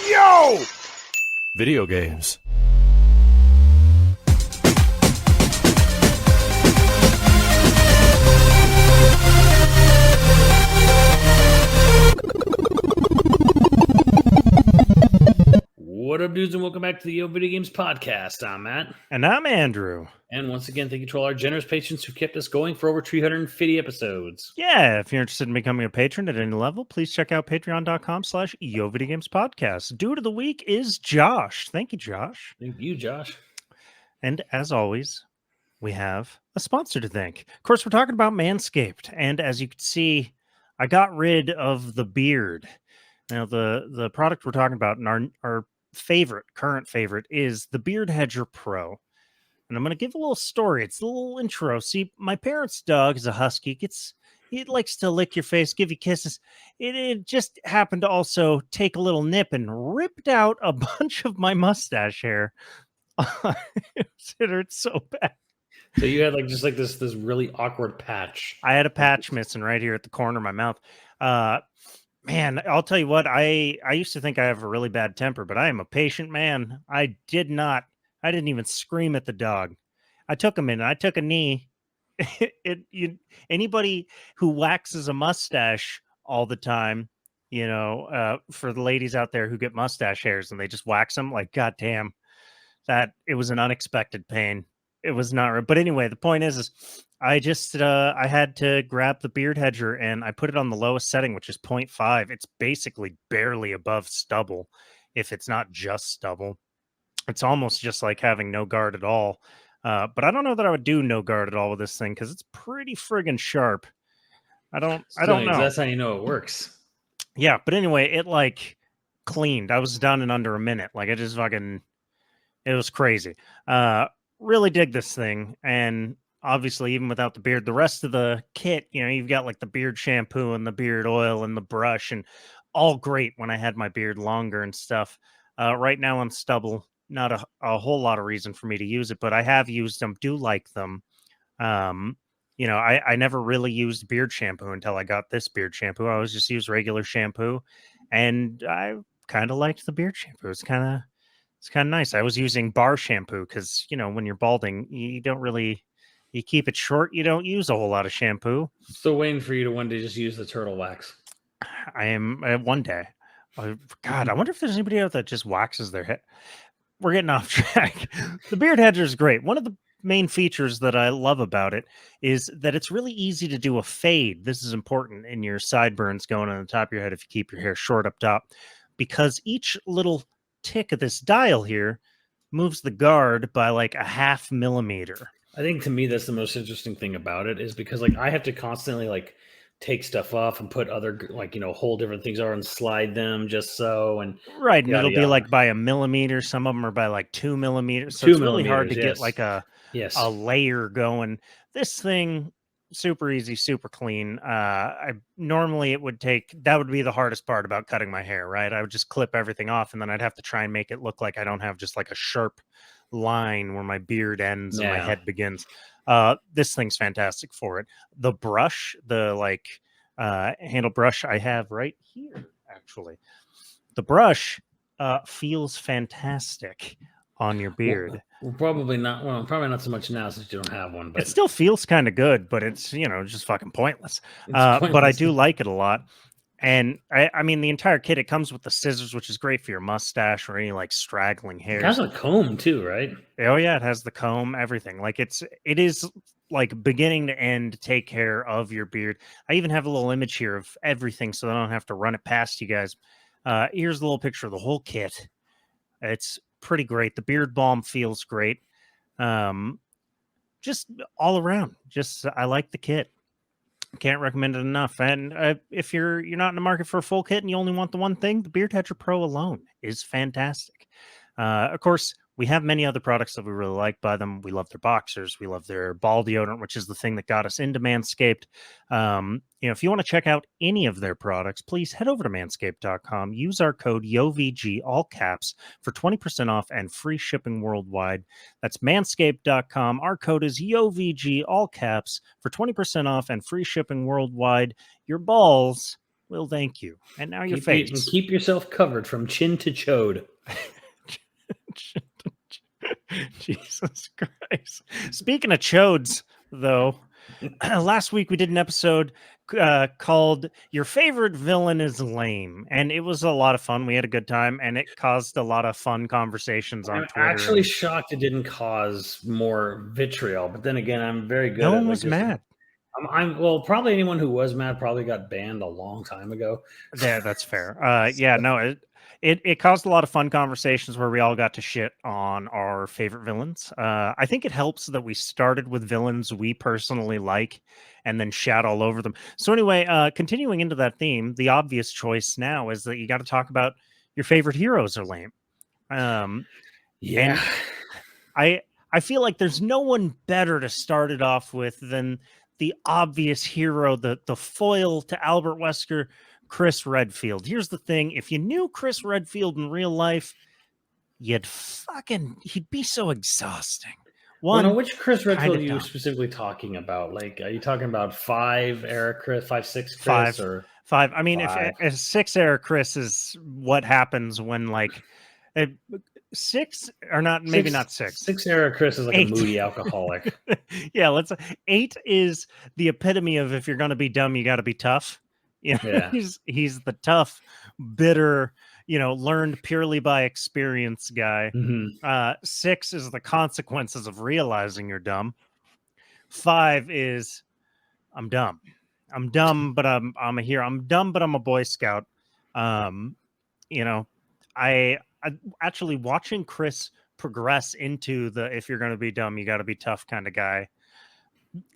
Yo! Video games. What up, dudes, and welcome back to the YoVideogames podcast. I'm Matt. And I'm Andrew. And once again, thank you to all our generous patrons who kept us going for over 350 episodes. Yeah, if you're interested in becoming a patron at any level, please check out patreon.com/YoVideogames podcast. Dude of the week is Josh. Thank you, Josh. Thank you, Josh. And as always, we have a sponsor to thank. Of course, we're talking about Manscaped. And as you can see, I got rid of the beard. Now, the product we're talking about and our current favorite is the Beard Hedger Pro. And I'm going to give a little story. It's a little intro. See, my parents' dog is a husky. He likes to lick your face, give you kisses. It just happened to also take a little nip and ripped out a bunch of my mustache hair. It hurt so bad. So you had this really awkward patch. I had a patch missing right here at the corner of my mouth. Man, I'll tell you what, I used to think I have a really bad temper, but I am a patient man. I didn't even scream at the dog. I took him in, I took a knee. Anybody who waxes a mustache all the time, for the ladies out there who get mustache hairs and they just wax them, like, goddamn, that it was an unexpected pain. It was not, but anyway, the point is I just, I had to grab the beard hedger and I put it on the lowest setting, which is 0.5. It's basically barely above stubble. If it's not just stubble, it's almost just like having no guard at all. But I don't know that I would do no guard at all with this thing because it's pretty friggin' sharp. I don't know. That's how you know it works. Yeah, but anyway, it cleaned. I was done in under a minute. It just it was crazy. Really dig this thing. And obviously, even without the beard, the rest of the kit, you've got the beard shampoo and the beard oil and the brush, and all great when I had my beard longer and stuff. Right now on stubble, not a whole lot of reason for me to use it, but I have used them, do like them. I never really used beard shampoo until I got this beard shampoo. I always just used regular shampoo, and I kind of liked the beard shampoo. It's kind of nice. I was using bar shampoo because, when you're balding, you keep it short. You don't use a whole lot of shampoo. Still waiting for you to one day just use the turtle wax. I am one day. God, I wonder if there's anybody out that just waxes their head. We're getting off track. The beard hedger is great. One of the main features that I love about it is that it's really easy to do a fade. This is important in your sideburns going on the top of your head if you keep your hair short up top, because each little tick of this dial here moves the guard by a 0.5 millimeter. I think to me that's the most interesting thing about it is because I have to constantly take stuff off and put other whole different things on and slide them just so, and right, and it'll be by 1 millimeter. Some of them are by 2 millimeters, so it's really hard to get a layer going. This thing, super easy, super clean. Normally that would be the hardest part about cutting my hair, right? I would just clip everything off and then I'd have to try and make it look like I don't have just a sharp line where my beard ends and my head begins. This thing's fantastic for it. The brush, the handle brush I have right here, actually. The brush feels fantastic on your beard. Well, probably not so much now since you don't have one, but it still feels kind of good, but it's just fucking pointless. But I do like it a lot. And I mean the entire kit, it comes with the scissors, which is great for your mustache or any straggling hair. It has a comb too, right? Oh yeah, it has the comb, everything. It is beginning to end, take care of your beard. I even have a little image here of everything so I don't have to run it past you guys. Here's a little picture of the whole kit. It's pretty great. The beard balm feels great. Just all around. I like the kit. Can't recommend it enough. And if you're not in the market for a full kit and you only want the one thing, the Beard Hedger Pro alone is fantastic. Of course, we have many other products that we really like by them. We love their boxers. We love their ball deodorant, which is the thing that got us into Manscaped. If you want to check out any of their products, please head over to manscaped.com. Use our code YoVG, all caps, for 20% off and free shipping worldwide. That's manscaped.com. Our code is YoVG, all caps, for 20% off and free shipping worldwide. Your balls Well, thank you. And now your Keep face. keep yourself covered from chin to chode. Jesus Christ. Speaking of chodes, though, last week we did an episode called Your Favorite Villain is Lame. And it was a lot of fun. We had a good time, and it caused a lot of fun conversations on I'm Twitter. actually shocked it didn't cause more vitriol. But then again, I'm very good. No at one was mad. Well, probably anyone who was mad probably got banned a long time ago. Yeah, that's fair. Yeah, no, it caused a lot of fun conversations where we all got to shit on our favorite villains. I think it helps that we started with villains we personally like and then shat all over them. So anyway, continuing into that theme, the obvious choice now is that you got to talk about your favorite heroes are lame. Yeah. And I feel like there's no one better to start it off with than the obvious hero, the foil to Albert Wesker, Chris Redfield. Here's the thing: if you knew Chris Redfield in real life, he'd be so exhausting. Well, now, which Chris Redfield are you dumb. specifically talking about? Like, are you talking about 5 era Chris, 5, 6 Chris, Five. or 5? I mean, five? if 6 era Chris is what happens when like 6 or not, maybe not 6. 6 era Chris is like 8. a moody alcoholic. Yeah, 8 is the epitome of if you're going to be dumb, you got to be tough. You know, Yeah. he's the tough, bitter, learned purely by experience guy. 6 is the consequences of realizing you're dumb. 5 is I'm dumb. I'm dumb, but I'm a hero. I'm dumb, but I'm a Boy Scout. I actually watching Chris progress into the if you're going to be dumb, you got to be tough kind of guy.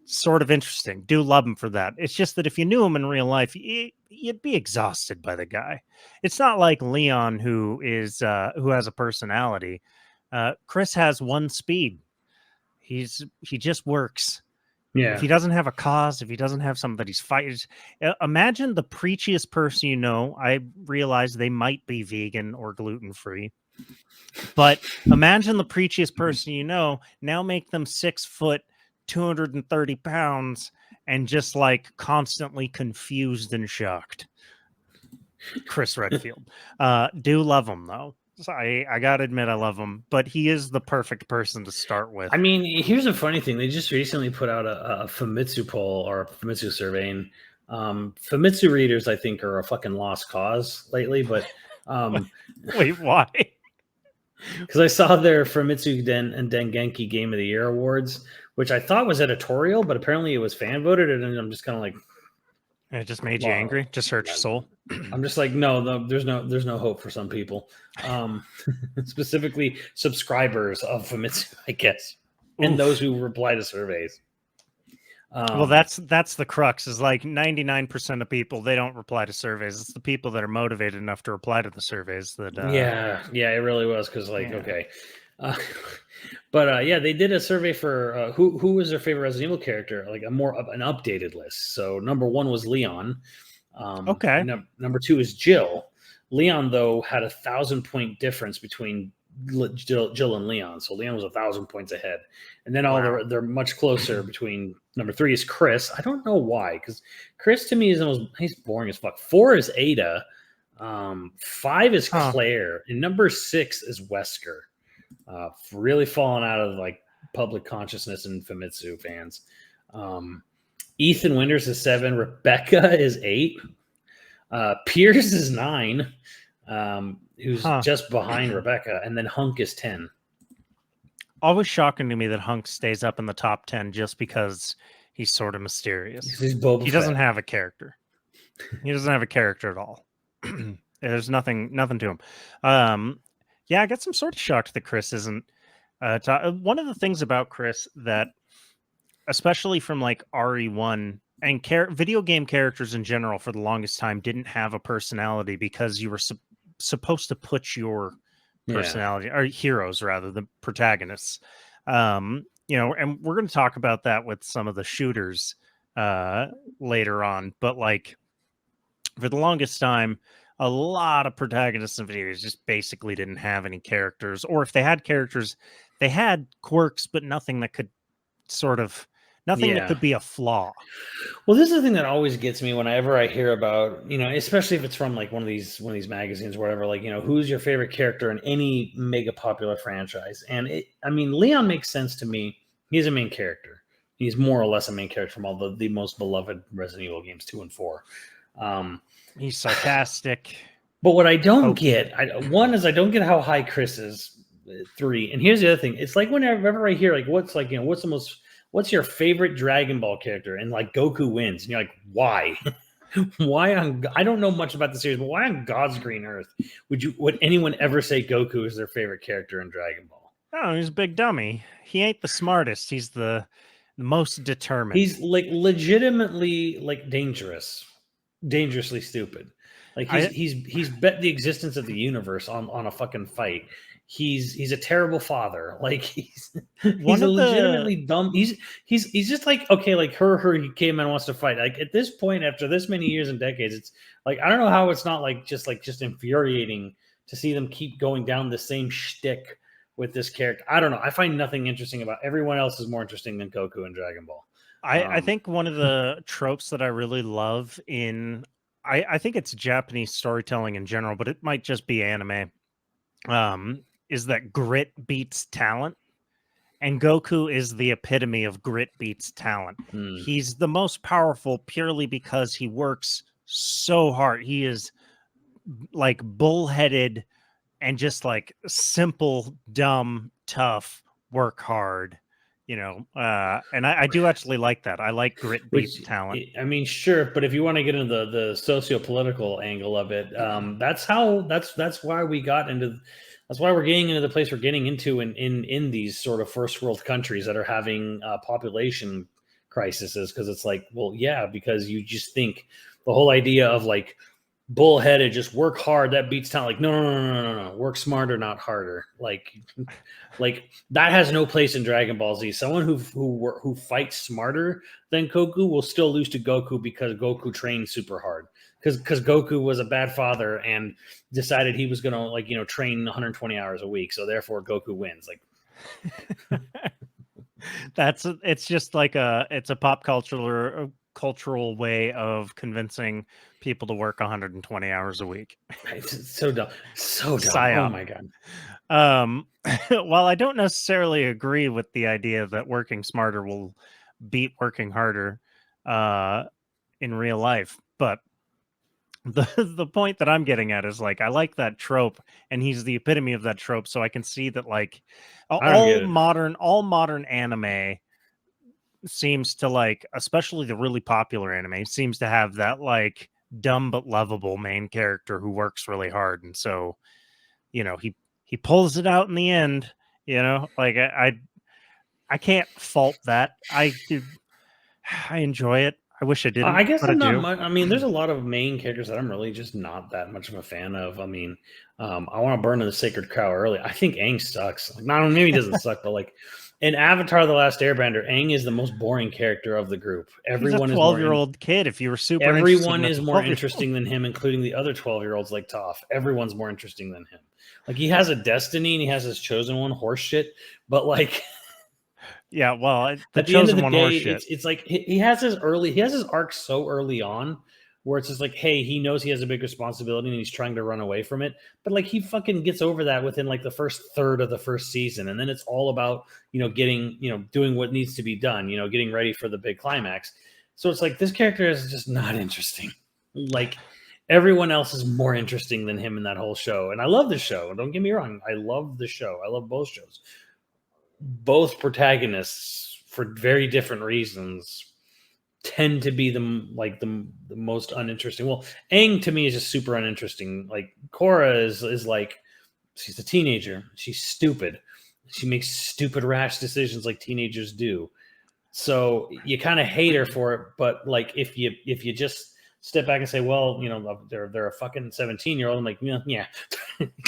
Sort of interesting. Do love him for that. It's just that if you knew him in real life, you'd be exhausted by the guy. It's not like Leon, who has a personality. Chris has one speed. He just works. Yeah. If he doesn't have a cause, if he doesn't have something that he's fighting, imagine the preachiest person you know. I realize they might be vegan or gluten free, but imagine the preachiest person you know. Now make them 6 foot. 230 pounds and just like constantly confused and shocked. Chris Redfield. Do love him though. So I gotta admit I love him, but he is the perfect person to start with. I mean, here's a funny thing. They just recently put out a Famitsu poll or a Famitsu survey. And Famitsu readers, I think, are a fucking lost cause lately. But wait, why? Because I saw their Famitsu and Dengenki Game of the Year awards, which I thought was editorial, but apparently it was fan voted, and I'm just kind of like, it just made you angry. Just hurt your soul. I'm just like, no, there's no hope for some people, specifically subscribers of Famitsu, I guess, and those who reply to surveys. Well, that's the crux. Is like 99% of people, they don't reply to surveys. It's the people that are motivated enough to reply to the surveys that. Yeah, it really was because okay. But they did a survey for who was their favorite Resident Evil character, like an updated list. So number 1 was Leon. Okay. Number 2 is Jill. Leon, though, had 1,000-point difference between Jill and Leon. So Leon was 1,000 points ahead. And then they're much closer between number 3 is Chris. I don't know why, because Chris to me he's boring as fuck. 4 is Ada. 5 is Claire. And number 6 is Wesker. Really falling out of like public consciousness and Famitsu fans. Ethan Winters is 7. Rebecca is 8. Pierce is 9. Who's just behind Rebecca, and then Hunk is 10. Always shocking to me that Hunk stays up in the top 10 just because he's sort of mysterious. He's Boba he Fett. Doesn't have a character. He doesn't have a character at all. There's nothing to him. I get some sort of shocked that Chris isn't. One of the things about Chris that, especially from like RE1 and video game characters in general, for the longest time, didn't have a personality because you were supposed to put your personality or heroes, rather, the protagonists. And we're going to talk about that with some of the shooters later on. But like for the longest time, a lot of protagonists in video games just basically didn't have any characters, or if they had characters, they had quirks, but nothing that could sort of Nothing that Yeah. could be a flaw. Well, this is the thing that always gets me whenever I hear about, especially if it's from like one of these magazines or whatever, like, who's your favorite character in any mega popular franchise? And Leon makes sense to me. He's a main character. He's more or less a main character from all the most beloved Resident Evil games 2 and 4. He's sarcastic. But what I don't Hokey. get, one is I don't get how high Chris is. 3, and here's the other thing. It's like whenever I hear like what's your favorite Dragon Ball character, and like Goku wins, and you're like, why? I don't know much about the series, but why on God's green earth would anyone ever say Goku is their favorite character in Dragon Ball? Oh, he's a big dummy. He ain't the smartest. He's the most determined. He's like legitimately like dangerously stupid. Like he's bet the existence of the universe on a fucking fight. He's a terrible father. Like he's legitimately dumb. He's just like, okay, like he came and wants to fight. Like at this point, after this many years and decades, it's like I don't know how it's not just infuriating to see them keep going down the same shtick with this character. I don't know. I find nothing interesting about everyone else is more interesting than Goku and Dragon Ball. I think one of the tropes that I really love I think it's Japanese storytelling in general, but it might just be anime. Is that grit beats talent, and Goku is the epitome of grit beats talent. He's the most powerful purely because he works so hard. He is like bullheaded and just like simple, dumb, tough, work hard, and I do actually like that. I like grit beats talent. I mean, sure, but if you want to get into the socio-political angle of it, that's why we got into. That's why we're getting into the place we're getting into in these sort of first world countries that are having population crises, because it's like, well, yeah, because you just think the whole idea of like bullheaded, just work hard, that beats talent. Like, no, work smarter, not harder. Like that has no place in Dragon Ball Z. Someone who fights smarter than Goku will still lose to Goku because Goku trained super hard. Because Goku was a bad father and decided he was gonna train 120 hours a week, so therefore Goku wins. Like it's just like it's a pop cultural way of convincing people to work 120 hours a week. It's so dumb. Psyop. Oh my god. While I don't necessarily agree with the idea that working smarter will beat working harder in real life, but the point that I'm getting at is like I like that trope, and he's the epitome of that trope. So I can see that like all modern anime seems to like, especially the really popular anime, seems to have that like dumb but lovable main character who works really hard, and so he pulls it out in the end. Like I can't fault that. I enjoy it. I wish I didn't. I guess I'm not do. much. I mean, there's a lot of main characters that I'm really just not that much of a fan of. I mean, I want to burn in the sacred cow early. I think Aang sucks. Like, not maybe he doesn't suck, but like in Avatar: The Last Airbender, Aang is the most boring character of the group. Everyone He's a 12-year-old kid. If you were super, everyone is more interesting than him, including the other 12-year-olds like Toph. Everyone's more interesting than him. Like he has a destiny and he has his chosen one horse shit, but like. Yeah, well, at the end of the day, it's like he has his arc so early on where it's just like, hey, he knows he has a big responsibility and he's trying to run away from it. But like he fucking gets over that within like the first third of the first season. And then it's all about, getting, doing what needs to be done, getting ready for the big climax. So it's like this character is just not interesting. Like everyone else is more interesting than him in that whole show. And I love the show. Don't get me wrong. I love the show. I love both shows. Both protagonists, for very different reasons, tend to be the most uninteresting. Well, Aang to me is just super uninteresting. Like Korra is like, she's a teenager. She's stupid. She makes stupid, rash decisions like teenagers do. So you kind of hate her for it. But like if you just step back and say, well, they're a fucking 17-year-old. I'm like, yeah.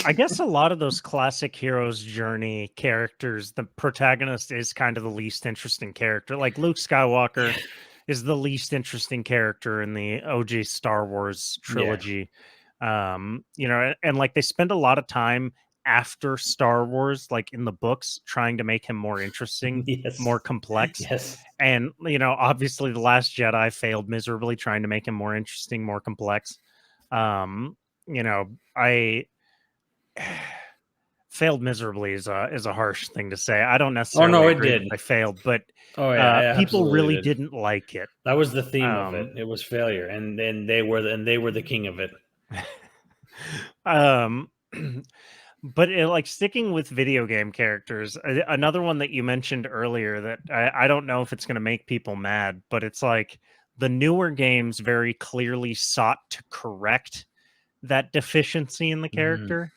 I guess a lot of those classic hero's journey characters, the protagonist is kind of the least interesting character. Like Luke Skywalker is the least interesting character in the OG Star Wars trilogy. And like they spend a lot of time after Star Wars, like in the books, trying to make him more interesting, Yes. more complex. Yes. And, obviously The Last Jedi failed miserably trying to make him more interesting, more complex. I failed miserably is a harsh thing to say. I don't necessarily agree that I failed, but Oh yeah, people really did. didn't like it. That was the theme of it. It was failure, and then they were the king of it. But like sticking with video game characters, another one that you mentioned earlier that I don't know if it's going to make people mad, but it's like the newer games very clearly sought to correct that deficiency in the character,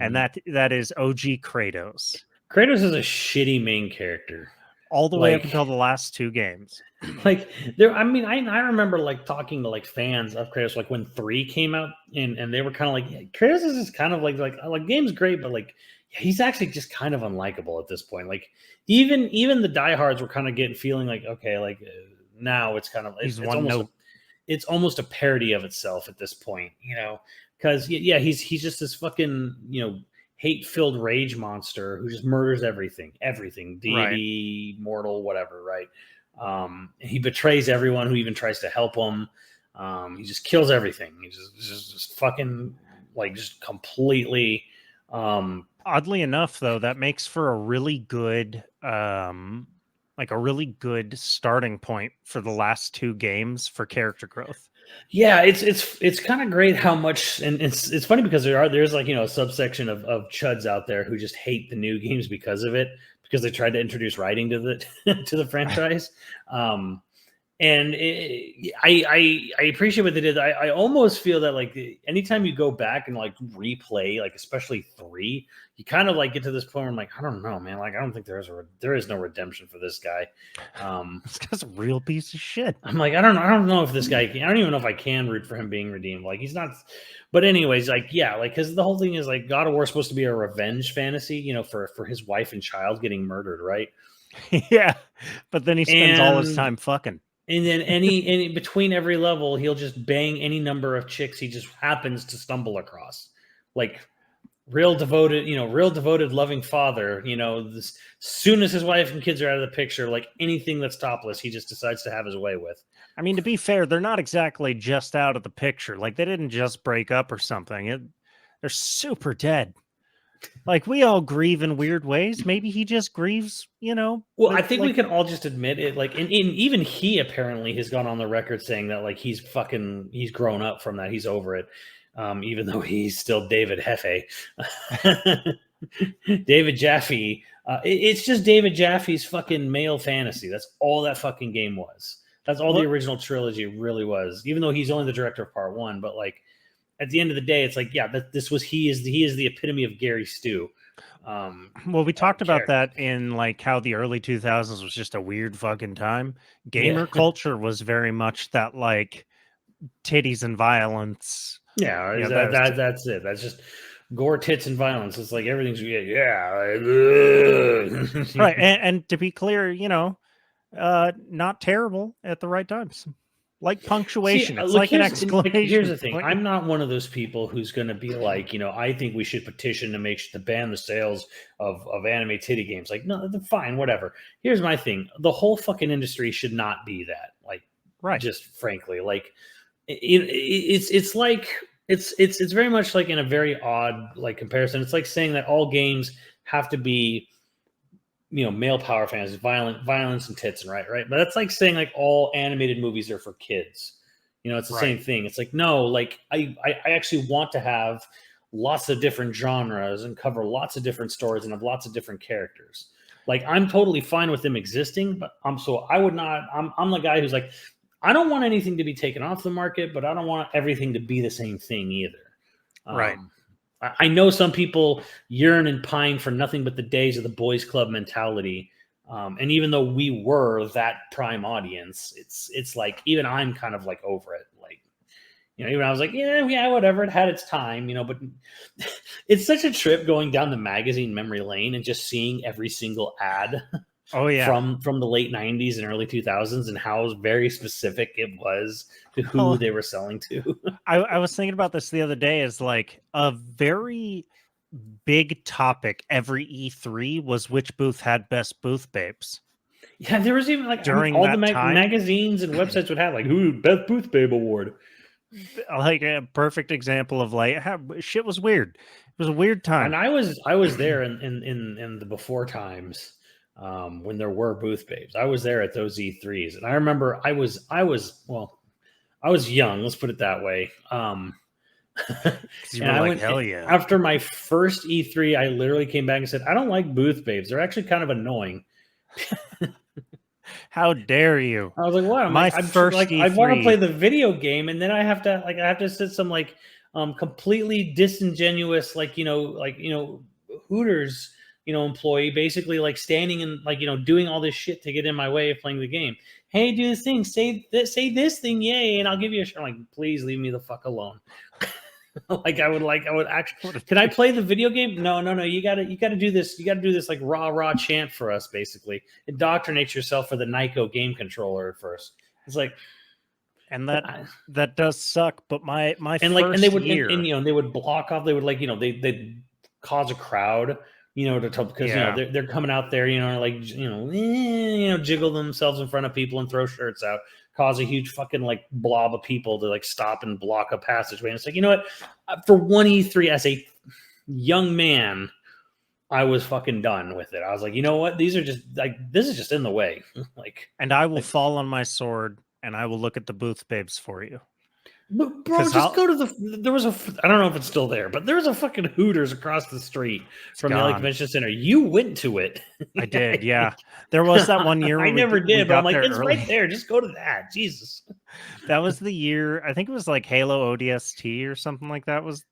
and that is OG Kratos. Kratos is a shitty main character. All the way up until the last 2 games. Like I remember like talking to like fans of Kratos, like when 3 came out, and they were kind of like, yeah, Kratos is just kind of like game's great, but like he's actually just kind of unlikable at this point. Like even the diehards were kind of feeling like, okay, like now it's kind of it's almost a parody of itself at this point, because he's just this fucking hate-filled rage monster who just murders everything, deity, right, mortal, whatever, right? He betrays everyone who even tries to help him. He just kills everything. He just fucking just completely. Oddly enough, though, that makes for a really good, a really good starting point for the last 2 games for character growth. Yeah, it's kind of great how much, and it's funny because there's like a subsection of chuds out there who just hate the new games because of it, because they tried to introduce writing to the franchise. And I appreciate what they did. I almost feel that like anytime you go back and like replay, like especially 3, you kind of like get to this point where I'm like, I don't know, man. Like I don't think there is no redemption for this guy. This guy's a real piece of shit. I'm like, I don't know if this guy. I don't even know if I can root for him being redeemed. Like he's not. But anyways, like yeah, like because the whole thing is like God of War is supposed to be a revenge fantasy, for his wife and child getting murdered, right? Yeah, but then he spends all his time fucking. And then any between every level, he'll just bang any number of chicks he just happens to stumble across. Like real devoted, loving father, as soon as his wife and kids are out of the picture, like anything that's topless, he just decides to have his way with. I mean, to be fair, they're not exactly just out of the picture. Like they didn't just break up or something. They're super dead. Like we all grieve in weird ways. Maybe he just grieves, Well, I think we can all just admit it. Like, and even he apparently has gone on the record saying that like he's grown up from that. He's over it, even though he's still David Hefe, David Jaffe. It's just David Jaffe's fucking male fantasy. That's all that fucking game was. That's all the original trilogy really was. Even though he's only the director of part 1, but like. At the end of the day, it's like, yeah, he is the epitome of Gary Stu. Well, we talked about that in like how the early 2000s was just a weird fucking time. Gamer culture was very much that like titties and violence. Yeah, that's it. That's just gore, tits, and violence. It's like everything's right. And to be clear, not terrible at the right times. Like punctuation. It's like an exclamation. Here's the thing. I'm not one of those people who's going to be like, I think we should petition to ban the sales of anime titty games. Like, no, fine, whatever. Here's my thing. The whole fucking industry should not be that. Like, right. Just frankly, like, it's like, it's very much like in a very odd like comparison. It's like saying that all games have to be, male power fantasies, violence and tits and right. But that's like saying like all animated movies are for kids. It's the same thing. It's like, no, like I actually want to have lots of different genres and cover lots of different stories and have lots of different characters. Like I'm totally fine with them existing, but I'm the guy who's like, I don't want anything to be taken off the market, but I don't want everything to be the same thing either. Right. I know some people yearn and pine for nothing but the days of the boys club mentality. And even though we were that prime audience, it's like, even I'm kind of like over it. Like, even I was like, yeah, whatever. It had its time, but it's such a trip going down the magazine memory lane and just seeing every single ad. Oh yeah, from the late 90s and early 2000s, and how very specific it was to who they were selling to. I was thinking about this the other day as like a very big topic every E3 was which booth had best booth babes. Yeah, there was even like During all the that time- magazines and websites would have like, who best booth babe award. Like a perfect example of like how shit was weird. It was a weird time. And I was there in the before times, when there were booth babes. I was there at those E3s, and I remember I was young. Let's put it that way. You were like, hell yeah. After my first E3, I literally came back and said, I don't like booth babes. They're actually kind of annoying. How dare you? I was like, what? I want to play the video game, and then I have to sit some like completely disingenuous Hooters employee basically like standing and like doing all this shit to get in my way of playing the game. Hey, do this thing, say this thing, yay, and I'll give you a shot. I'm like, please leave me the fuck alone. I would actually. Can I play the video game? No. You gotta do this. You gotta do this like rah chant for us. Basically, indoctrinate yourself for the Nyko game controller at first. It's like, and that does suck. But my and first and they would year, and they would block off. They would they'd cause a crowd. Because they're coming out there, jiggle themselves in front of people and throw shirts out, cause a huge fucking like blob of people to like stop and block a passageway. And it's like, you know what? For one E3 as a young man, I was fucking done with it. I was like, you know what? These are just like, this is just in the way. And I will fall on my sword and I will look at the booth babes for you. But bro, just go to there was I don't know if it's still there, but there was a fucking Hooters across the street from the LA Convention Center. You went to it. I did, yeah. There was that one year. I never did, but I'm like, it's right there. Just go to that. Jesus. That was the year. I think it was like Halo ODST or something like that. Wasn't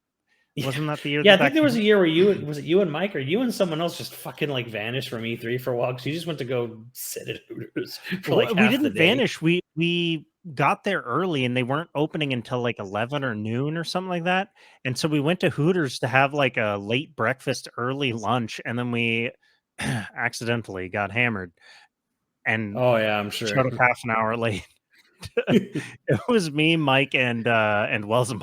that the year? Yeah, I think there was a year where you and Mike or you and someone else just fucking like vanished from E3 for a while because you just went to go sit at Hooters for like half we didn't the day. vanish. We got there early and they weren't opening until like 11 or noon or something like that. And so we went to Hooters to have like a late breakfast, early lunch, and then we accidentally got hammered. And oh yeah, I'm sure showed up half an hour late. It was me, Mike, and Welzenbach.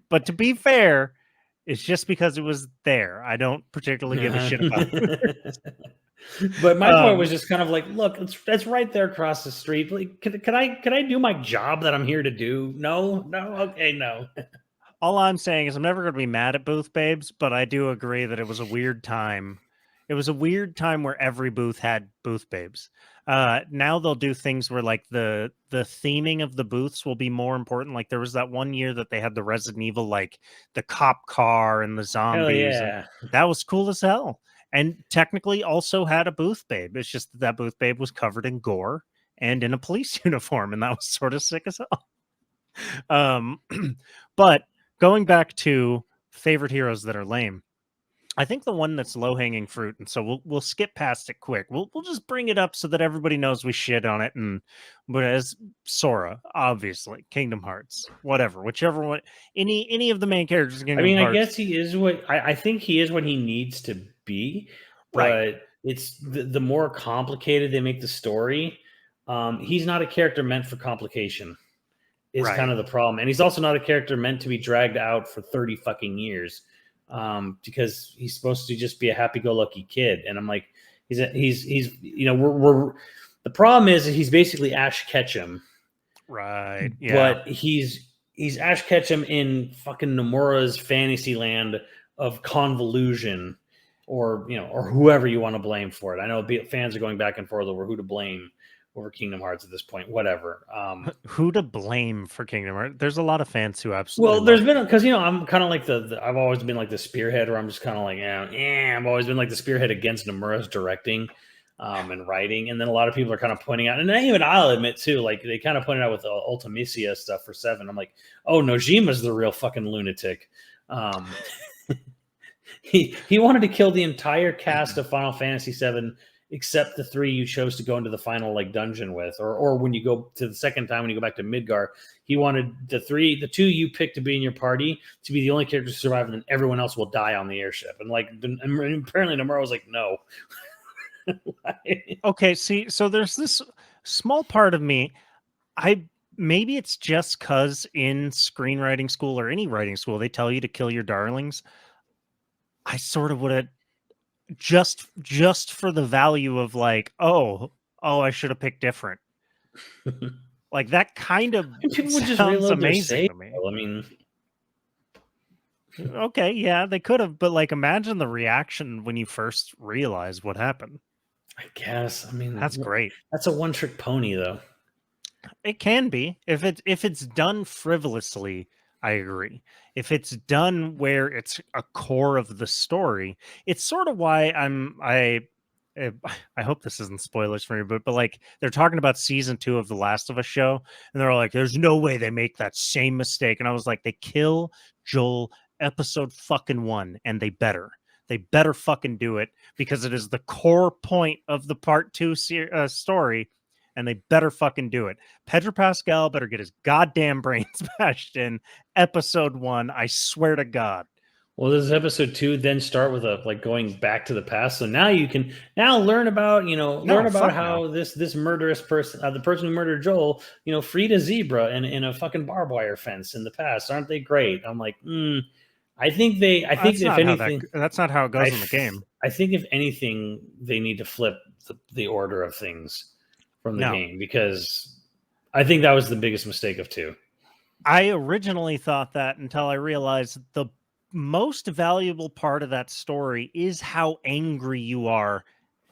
But to be fair, it's just because it was there. I don't particularly give a shit about it. But my point was just kind of like, look, that's right there across the street. Like, can I do my job that I'm here to do? No, okay, no. All I'm saying is I'm never going to be mad at booth babes, but I do agree that it was a weird time. It was a weird time where every booth had booth babes. Now they'll do things where like the theming of the booths will be more important. Like there was that one year that they had the Resident Evil, like the cop car and the zombies. Hell yeah. And that was cool as hell. And technically also had a booth babe. It's just that booth babe was covered in gore and in a police uniform. And that was sort of sick as hell. But going back to favorite heroes that are lame, I think the one that's low-hanging fruit, and so we'll skip past it quick. We'll just bring it up so that everybody knows we shit on it. But as Sora, obviously, Kingdom Hearts, whatever, whichever one, any of the main characters. I mean, I guess he is what I think he is what he needs to be. Right. But it's the more complicated they make the story. He's not a character meant for complication. Is Right. kind of the problem, and he's also not a character meant to be dragged out for 30 fucking years. Because he's supposed to just be a happy-go-lucky kid, and I'm like, he's we're the problem is he's basically Ash Ketchum, right? Yeah, but he's Ash Ketchum in fucking Nomura's fantasy land of convolution, or whoever you want to blame for it. I know fans are going back and forth over who to blame over Kingdom Hearts at this point, whatever. Who to blame for Kingdom Hearts? There's a lot of fans who absolutely. Well, there's been because I'm kind of like I've always been like the spearhead, where I'm just kind of like I've always been like the spearhead against Nomura's directing and writing, and then a lot of people are kind of pointing out, and even I'll admit too, like they kind of pointed out with the Ultimisia stuff for 7. I'm like, oh, Nojima's the real fucking lunatic. He wanted to kill the entire cast of Final Fantasy VII. Except the 3 you chose to go into the final like dungeon with, or when you go to the second time when you go back to Midgar, he wanted the 2 you picked to be in your party to be the only characters to survive, and then everyone else will die on the airship. And like, and apparently Nomura was like, no. Okay, see, so there's this small part of me. I maybe it's just because in screenwriting school or any writing school they tell you to kill your darlings. I sort of would have just for the value of like, oh, I should have picked different. Like that kind of People would just sounds reload their amazing save. to me. I mean, okay, yeah, they could have, but like imagine the reaction when you first realize what happened. I guess. I mean, That's great. That's a one-trick pony, though. It can be if it's done frivolously. I agree. If it's done where it's a core of the story, it's sort of why I hope this isn't spoilers for me, but like they're talking about season 2 of The Last of Us show, and they're like, "There's no way they make that same mistake." And I was like, "They kill Joel episode fucking 1, and they better fucking do it because it is the core point of the part 2 story." And they better fucking do it. Pedro Pascal better get his goddamn brains bashed in episode 1. I swear to God. Well, does episode 2 then start with a like going back to the past? So now you can learn about how this murderous person, the person who murdered Joel, freed a zebra in a fucking barbed wire fence in the past. Aren't they great? I'm like, I think if anything, that's not how it goes in the game. I think if anything, they need to flip the order of things from the game, because I think that was the biggest mistake of 2. I originally thought that until I realized the most valuable part of that story is how angry you are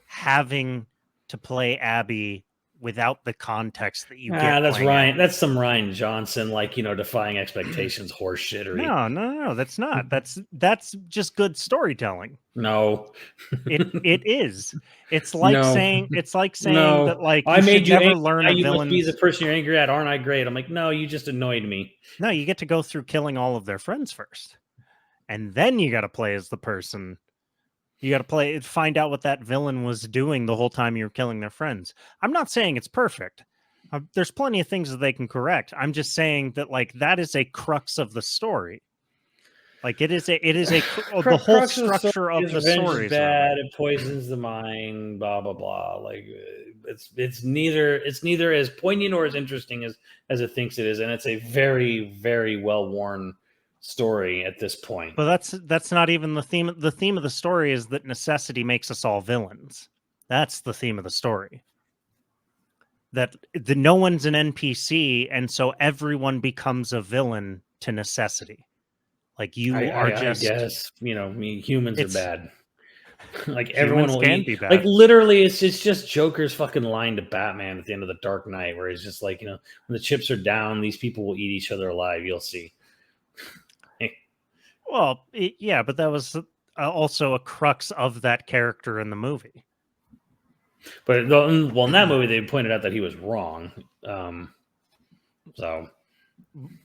having to play Abby without the context that you get. That's Ryan. That's some Ryan Johnson, defying expectations horseshittery. No, that's not. That's just good storytelling. No, it is. It's like saying that like I made you never learn a villain. You must be the person you're angry at. Aren't I great? I'm like, no, you just annoyed me. No, you get to go through killing all of their friends first, and then you got to play as the person. You got to find out what that villain was doing the whole time you're killing their friends. I'm not saying it's perfect. There's plenty of things that they can correct. I'm just saying that like that is a crux of the story. Like it is the whole structure of the story is bad. It poisons the mind. Blah blah blah. Like it's neither as poignant or as interesting as it thinks it is, and it's a very very well worn story at this point. But that's not even the theme. The theme of the story is that necessity makes us all villains. That's the theme of the story. That no one's an NPC, and so everyone becomes a villain to necessity. Like I guess humans are bad. Like everyone can be bad. Like literally, it's just Joker's fucking line to Batman at the end of The Dark Knight, where he's just like, when the chips are down, these people will eat each other alive. You'll see. Well, yeah, but that was also a crux of that character in the movie. But in that movie, they pointed out that he was wrong. So.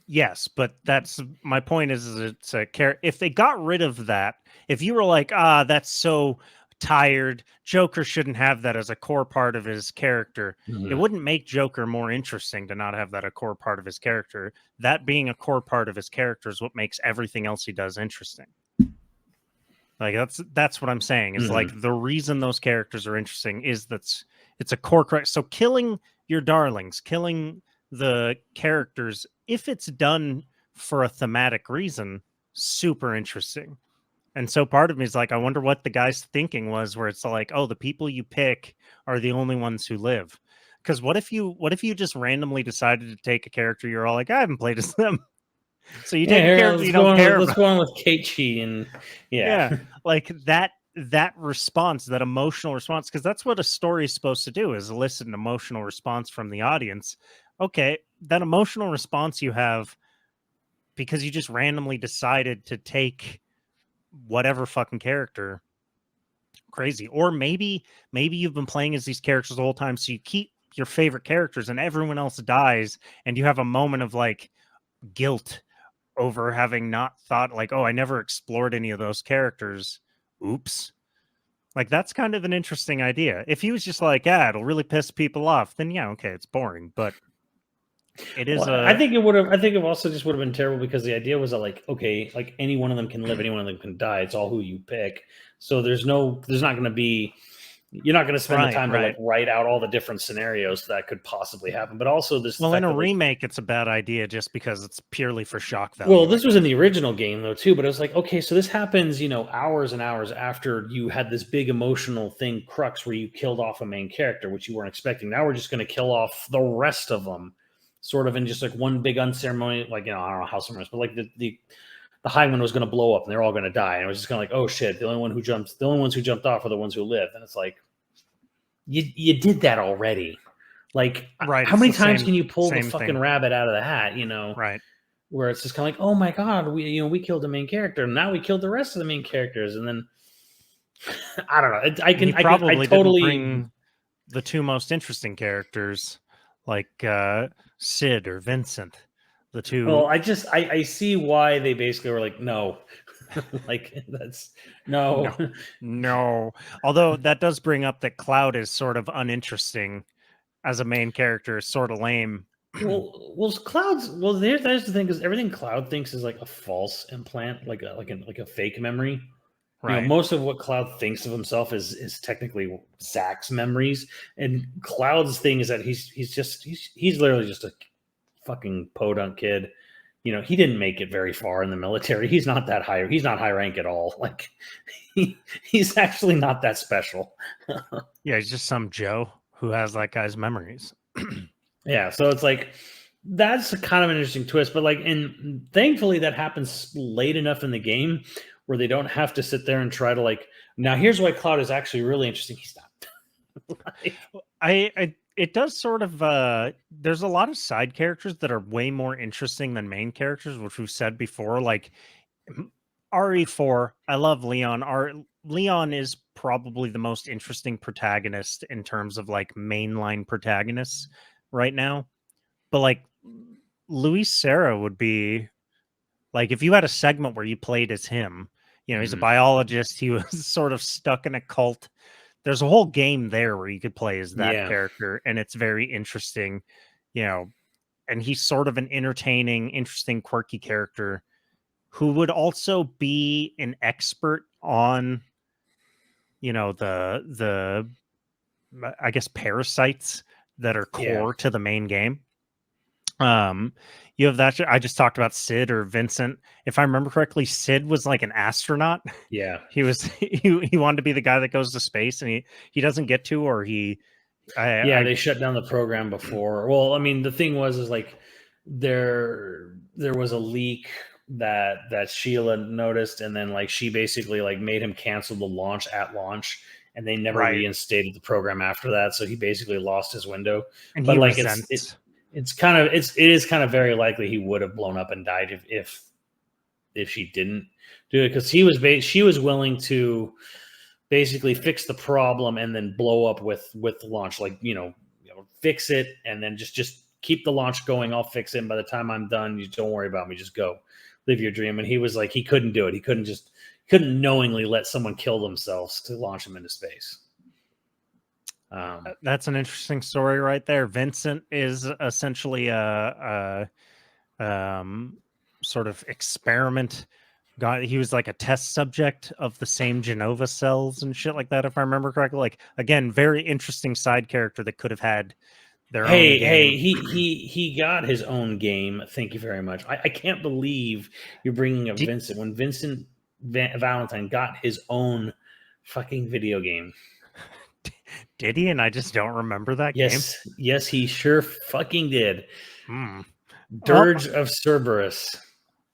Yes, but that's my point is it's a character. If they got rid of that, if you were like, that's so tired, Joker shouldn't have that as a core part of his character. Mm-hmm. It wouldn't make Joker more interesting to not have that a core part of his character. That being a core part of his character is what makes everything else he does interesting. Like that's what I'm saying is like the reason those characters are interesting is it's a core. So killing your darlings, killing the characters, if it's done for a thematic reason, super interesting. And so part of me is like, I wonder what the guy's thinking was, where it's like, oh, the people you pick are the only ones who live. Because what if you just randomly decided to take a character you're all like, I haven't played as them. So you take a character you don't care about. Let's go on with Keiichi and yeah, like that response, that emotional response, because that's what a story is supposed to do, is elicit an emotional response from the audience. Okay, that emotional response you have because you just randomly decided to take whatever fucking character, crazy. Or maybe you've been playing as these characters the whole time, so you keep your favorite characters and everyone else dies, and you have a moment of like guilt over having not thought like, oh, I never explored any of those characters. Oops. Like that's kind of an interesting idea. If he was just like, it'll really piss people off, then yeah, okay, it's boring. But it is. I think it also just would have been terrible because the idea was that like, okay, like any one of them can live, any one of them can die. It's all who you pick. So there's not going to be You're not going to spend the time to Right. write out all the different scenarios that could possibly happen. But also this Well, in fact a that remake, it's a bad idea just because it's purely for shock value. well, this was in the original game though too, but it was like, okay, so this happens, hours and hours after you had this big emotional thing crux where you killed off a main character, which you weren't expecting. Now we're just going to kill off the rest of them, sort of in just like one big unceremonious, I don't know how ceremonious, but like the Highwind was going to blow up and they're all going to die, and it was just kind of like, oh shit, the only ones who jumped off are the ones who lived, and it's like you did that already. Like, Right. how many times can you pull the fucking thing. rabbit out of the hat? Right. Where it's just kind of like, oh my god, we killed the main character, and now we killed the rest of the main characters, and then I don't know. I Didn't bring the two most interesting characters, like Sid or Vincent. The two. Well, I see why they basically were like, no, like that's no. Although that does bring up that Cloud is sort of uninteresting as a main character, sort of lame. Well, Cloud's there's the thing, because everything Cloud thinks is like a false implant, like a fake memory. Right. Most of what Cloud thinks of himself is technically Zack's memories, and Cloud's thing is that he's literally just a fucking podunk kid. He didn't make it very far in the military. He's not that high. He's not high rank at all. Like he's actually not that special. Yeah, he's just some Joe who has that guy's memories. Yeah, so it's like that's kind of an interesting twist, but and thankfully that happens late enough in the game where they don't have to sit there and try to now here's why Cloud is actually really interesting. He's not. It does sort of there's a lot of side characters that are way more interesting than main characters, which we've said before. Like RE4, I love Leon. Leon is probably the most interesting protagonist in terms of mainline protagonists right now. But Luis Serra would be if you had a segment where you played as him, he's a biologist. He was sort of stuck in a cult. There's a whole game there where you could play as that character, and it's very interesting, and he's sort of an entertaining, interesting, quirky character who would also be an expert on, the I guess parasites that are core to the main game. You have that. I just talked about Sid or Vincent. If I remember correctly, Sid was like an astronaut. Yeah, he was. He wanted to be the guy that goes to space, and he doesn't get to, or he. They shut down the program before. Well, I mean, the thing was there was a leak that Sheila noticed, and then she basically made him cancel the launch at launch, and they never reinstated the program after that. So he basically lost his window. And but it is kind of very likely he would have blown up and died if she didn't do it, because she was willing to basically fix the problem and then blow up with the launch, fix it and then just keep the launch going. I'll fix it, and by the time I'm done, you don't worry about me, just go live your dream. And he was like, he couldn't do it. He couldn't knowingly let someone kill themselves to launch them into space. That's an interesting story right there. Vincent is essentially a sort of experiment. He was like a test subject of the same Genova cells and shit like that, if I remember correctly. Again, very interesting side character that could have had their own game. Hey, he got his own game. Thank you very much. I can't believe you're bringing up Vincent when Vincent Valentine got his own fucking video game. Did he? And I just don't remember that game. Yes, he sure fucking did. Dirge of Cerberus.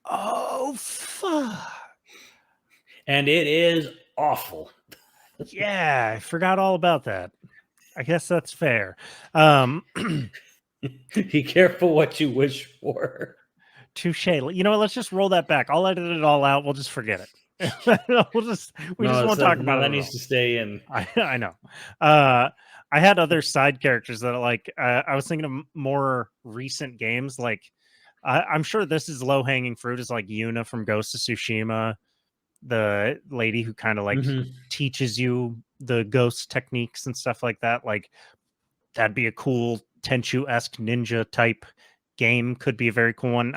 Oh, fuck. And it is awful. Yeah, I forgot all about that. I guess that's fair. Be careful what you wish for. Touche. You know what? Let's just roll that back. I'll edit it all out. We'll just forget it. we just won't talk about it. That needs to stay in. I know. I had other side characters that I was thinking of more recent games. I'm sure this is low hanging fruit. Is Yuna from Ghost of Tsushima, the lady who kind of teaches you the ghost techniques and stuff like that. That'd be a cool Tenchu-esque ninja type game. Could be a very cool one.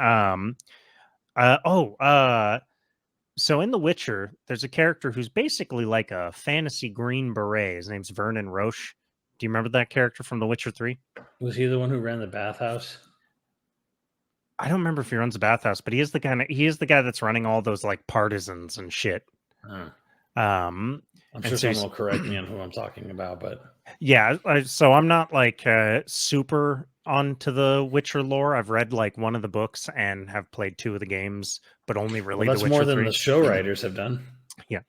So in The Witcher, there's a character who's basically like a fantasy Green Beret. His name's Vernon Roche. Do you remember that character from The Witcher 3? Was he the one who ran the bathhouse? I don't remember if he runs a bathhouse, but he is the guy that's running all those like partisans and shit. Huh. Um, I'm and sure so someone will correct me on who I'm talking about, but yeah, so I'm not like super onto the Witcher lore. I've read like one of the books and have played 2 of the games, but only really that's The more Witcher than 3. the show writers have done. Yeah,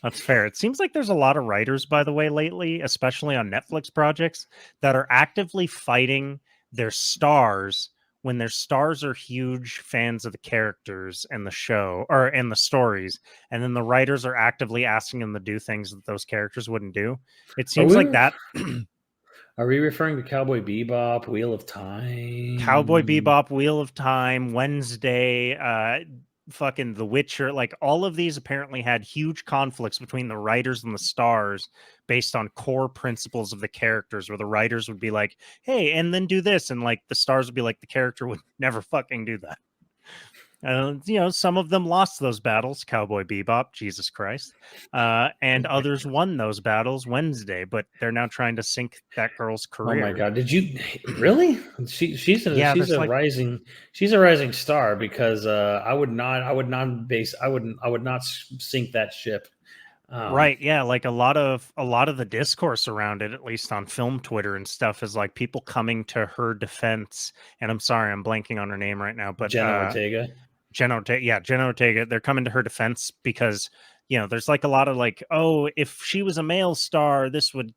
that's fair. It seems like there's a lot of writers, by the way, lately, especially on Netflix projects, that are actively fighting their stars when their stars are huge fans of the characters and the show or in the stories, and then the writers are actively asking them to do things that those characters wouldn't do. It seems like that. Are we referring to Cowboy Bebop, Wheel of Time? Cowboy Bebop, Wheel of Time, Wednesday, fucking The Witcher, like all of these apparently had huge conflicts between the writers and the stars based on core principles of the characters, where the writers would be like, hey, and then do this, and like the stars would be like, the character would never fucking do that. Some of them lost those battles, Cowboy Bebop, Jesus Christ, and others won those battles, Wednesday, but they're now trying to sink that girl's career. Oh my god, did you really? She's a like, rising star, because I would not sink that ship. Right, yeah, like a lot of the discourse around it, at least on film Twitter and stuff, is like people coming to her defense. And I'm sorry, I'm blanking on her name right now, but Jenna Ortega. Jenna Ortega. They're coming to her defense because there's like a lot of like, oh, if she was a male star, this would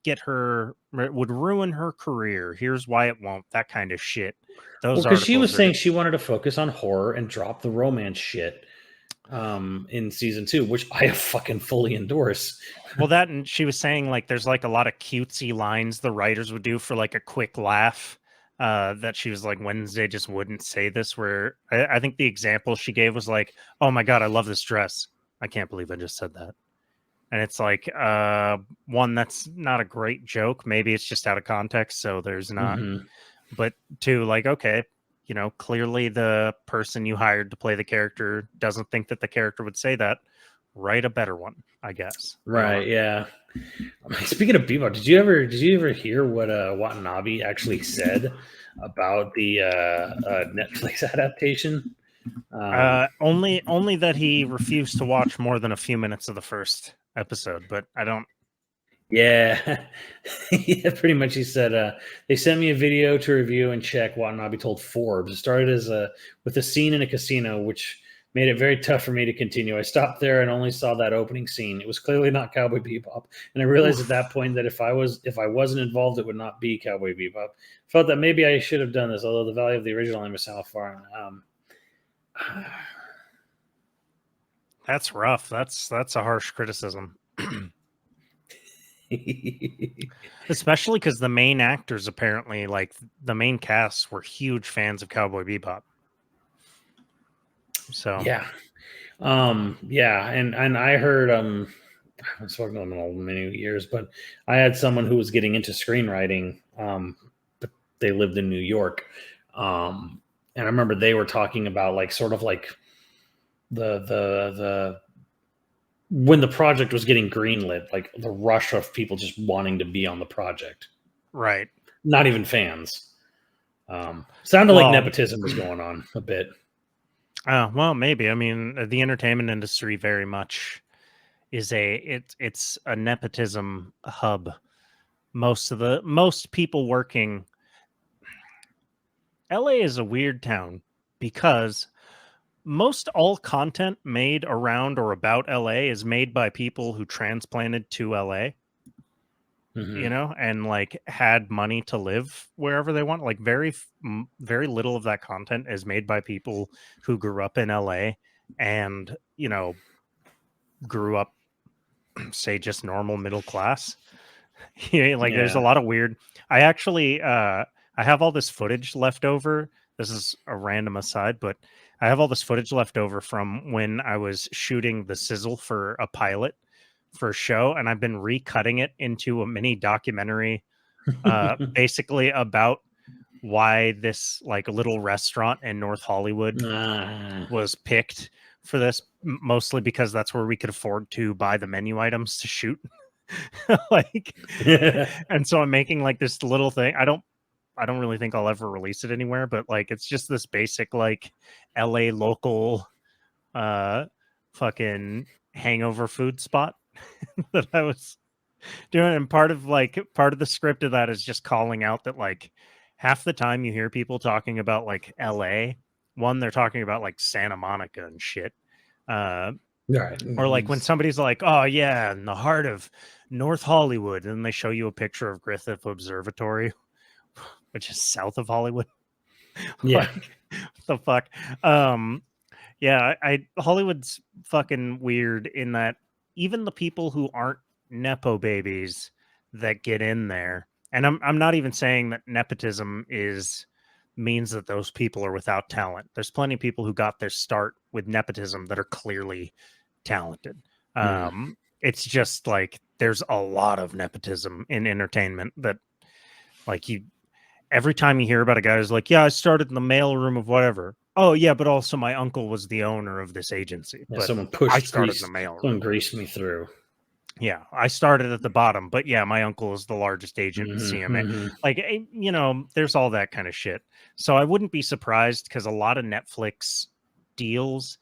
ruin her career. Here's why it won't. That kind of shit. Because she was saying she wanted to focus on horror and drop the romance shit in season 2, which I fucking fully endorse. Well, that, and she was saying like there's like a lot of cutesy lines the writers would do for like a quick laugh. That she was like, Wednesday just wouldn't say this, where I think the example she gave was like, oh my god, I love this dress. I can't believe I just said that. And it's like, one, that's not a great joke. Maybe it's just out of context, so there's not. But 2, like, okay, clearly the person you hired to play the character doesn't think that the character would say that. Write a better one, I guess. Right, yeah. Speaking of Bebop, did you ever hear what Watanabe actually said about the Netflix adaptation? Only that he refused to watch more than a few minutes of the first episode, but I don't. Yeah, yeah, pretty much. He said they sent me a video to review and check. Watanabe told Forbes it started with a scene in a casino, which made it very tough for me to continue. I stopped there and only saw that opening scene. It was clearly not Cowboy Bebop, and I realized at that point that if I wasn't involved, it would not be Cowboy Bebop. Felt that maybe I should have done this, although the value of the original I miss how far. That's rough. That's a harsh criticism. Especially because the main actors, apparently, like the main cast, were huge fans of Cowboy Bebop. So yeah, and I heard I was talking to them in many years, but I had someone who was getting into screenwriting, but they lived in New York, and I remember they were talking about like sort of like the when the project was getting greenlit, like the rush of people just wanting to be on the project. Right. Not even fans. Sounded like nepotism was going on a bit. Oh, well, maybe. I mean, the entertainment industry very much is it's a nepotism hub. Most people working. LA is a weird town because most all content made around or about LA is made by people who transplanted to LA, and like had money to live wherever they want. Like very little of that content is made by people who grew up in LA and, grew up, say, just normal middle class. There's a lot of weird. I actually, I have all this footage left over. This is a random aside, but I have all this footage left over from when I was shooting the sizzle for a pilot for a show, and I've been recutting it into a mini documentary, basically about why this like little restaurant in North Hollywood was picked for this, mostly because that's where we could afford to buy the menu items to shoot. Like, and so I'm making like this little thing. I don't really think I'll ever release it anywhere, but like it's just this basic like LA local fucking hangover food spot that I was doing. And part of the script of that is just calling out that like half the time you hear people talking about like LA, one, they're talking about like Santa Monica and shit. Right. Or like when somebody's like, oh yeah, in the heart of North Hollywood, and they show you a picture of Griffith Observatory, which is south of Hollywood. Yeah. Like, what the fuck? Yeah, Hollywood's fucking weird in that even the people who aren't Nepo babies that get in there, and I'm not even saying that nepotism means that those people are without talent. There's plenty of people who got their start with nepotism that are clearly talented. It's just like there's a lot of nepotism in entertainment that like every time you hear about a guy who's like, yeah, I started in the mailroom of whatever. Oh yeah, but also my uncle was the owner of this agency. Yeah, but someone I started in the mailroom. Someone greased me through. Yeah, I started at the bottom, but yeah, my uncle is the largest agent in CMA. Like, you know, there's all that kind of shit. So I wouldn't be surprised because a lot of Netflix deals,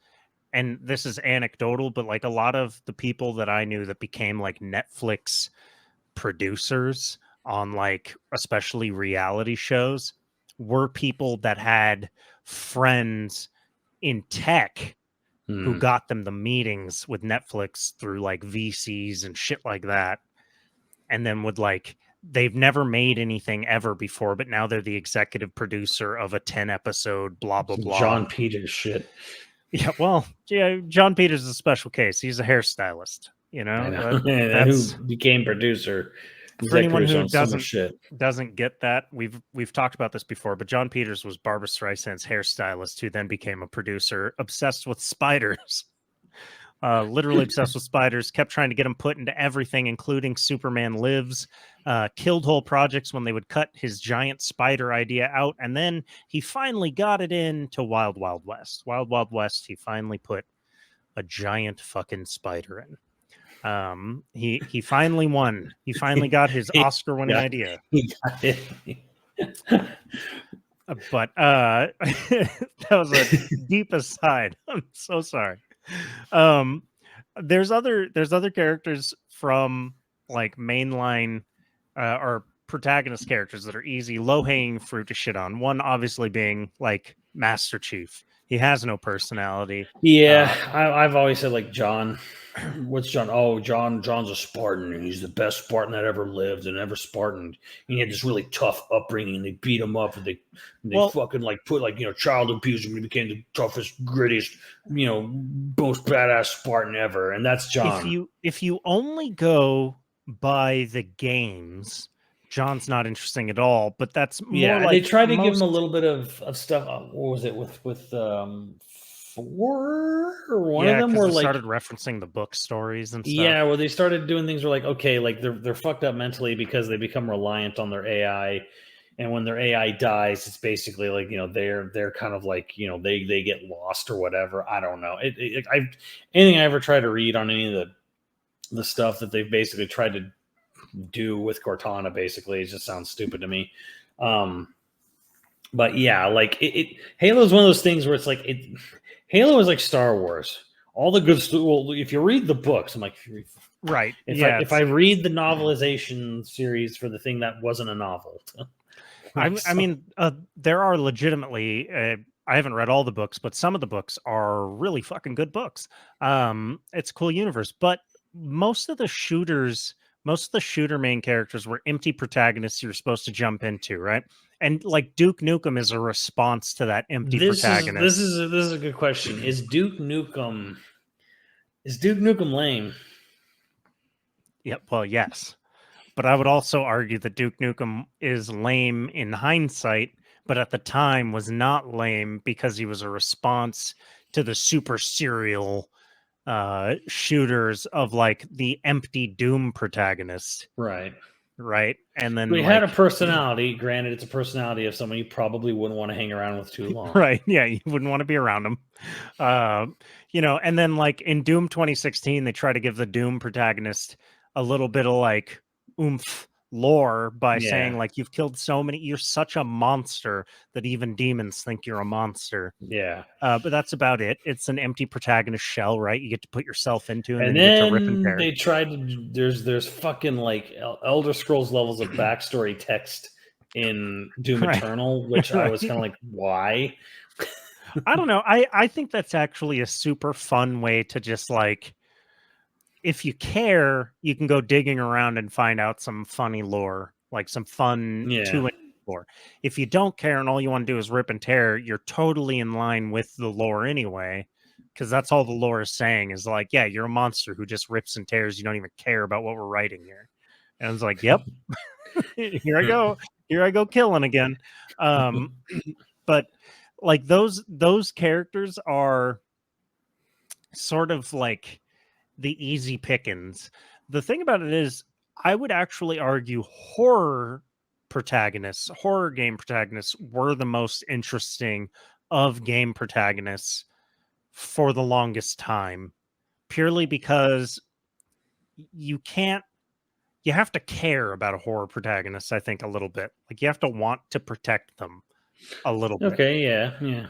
and this is anecdotal, but like a lot of the people that I knew that became like Netflix producers on like especially reality shows were people that had friends in tech who got them the meetings with Netflix through like VCs and shit like that. And then would like, they've never made anything ever before, but now they're the executive producer of a 10 episode blah, blah, blah. John Peters shit. Yeah. Well, yeah. John Peters is a special case. He's a hairstylist, you know, I know. Who became producer. For anyone who doesn't get that, we've talked about this before, but John Peters was Barbra Streisand's hairstylist, who then became a producer, obsessed with spiders, literally obsessed with spiders. Kept trying to get him put into everything, including Superman Lives. Killed whole projects when they would cut his giant spider idea out, and then he finally got it into Wild Wild West. Wild Wild West, he finally put a giant fucking spider in. He finally won. He finally got his Oscar-winning idea. He got it. But that was a deep aside. I'm so sorry. There's other characters from like mainline or protagonist characters that are easy, low-hanging fruit to shit on. One obviously being like Master Chief. He has no personality. Yeah, I've always said like John. What's John? Oh, John's a Spartan, and he's the best Spartan that ever lived and ever Spartan. And he had this really tough upbringing. They beat him up, and they fucking like put like child abuse him. And he became the toughest, grittiest, most badass Spartan ever. And that's John. If you only go by the games, John's not interesting at all. But that's more like they tried to give him a little bit of stuff. What was it with 4 or one of them were like started referencing the book stories and stuff. Yeah, where they started doing things where like, okay, like they're fucked up mentally because they become reliant on their AI, and when their AI dies, it's basically like they're kind of like they get lost or whatever. I don't know. Anything I ever try to read on any of the stuff that they've basically tried to do with Cortana, basically, it just sounds stupid to me. But yeah, like Halo is one of those things where it's like Halo is like Star Wars. All the good stuff. Well, if you read the books, I'm like, right. If I read the novelization series for the thing that wasn't a novel, I mean, there are legitimately. I haven't read all the books, but some of the books are really fucking good books. It's a cool universe, but most of the shooter main characters were empty protagonists you're supposed to jump into, right? And like Duke Nukem is a response to that empty protagonist. This is a good question. Is Duke Nukem lame? Yep. Well, yes, but I would also argue that Duke Nukem is lame in hindsight, but at the time was not lame because he was a response to the super serial shooters of like the empty Doom protagonist. Right. right? And then We had a personality. Granted, it's a personality of someone you probably wouldn't want to hang around with too long. right? Yeah, you wouldn't want to be around them. And then like in Doom 2016, they try to give the Doom protagonist a little bit of like oomph lore by saying like you've killed so many, you're such a monster that even demons think you're a monster. Yeah. But that's about it. It's an empty protagonist shell, right? You get to put yourself into, and then then you get to rip and tear. they tried to. There's fucking like Elder Scrolls levels of backstory text in Doom Eternal, which I was kind of like, why? I don't know. I think that's actually a super fun way to just like, if you care, you can go digging around and find out some funny lore, like some fun lore. If you don't care and all you want to do is rip and tear, you're totally in line with the lore anyway, because that's all the lore is saying is like, yeah, you're a monster who just rips and tears. You don't even care about what we're writing here. And it's like, yep, here I go killing again. But like those characters are sort of like the easy pickings. The thing about it is, I would actually argue horror game protagonists were the most interesting of game protagonists for the longest time, purely because you have to care about a horror protagonist, I think, a little bit. Like you have to want to protect them a little bit. Okay, yeah.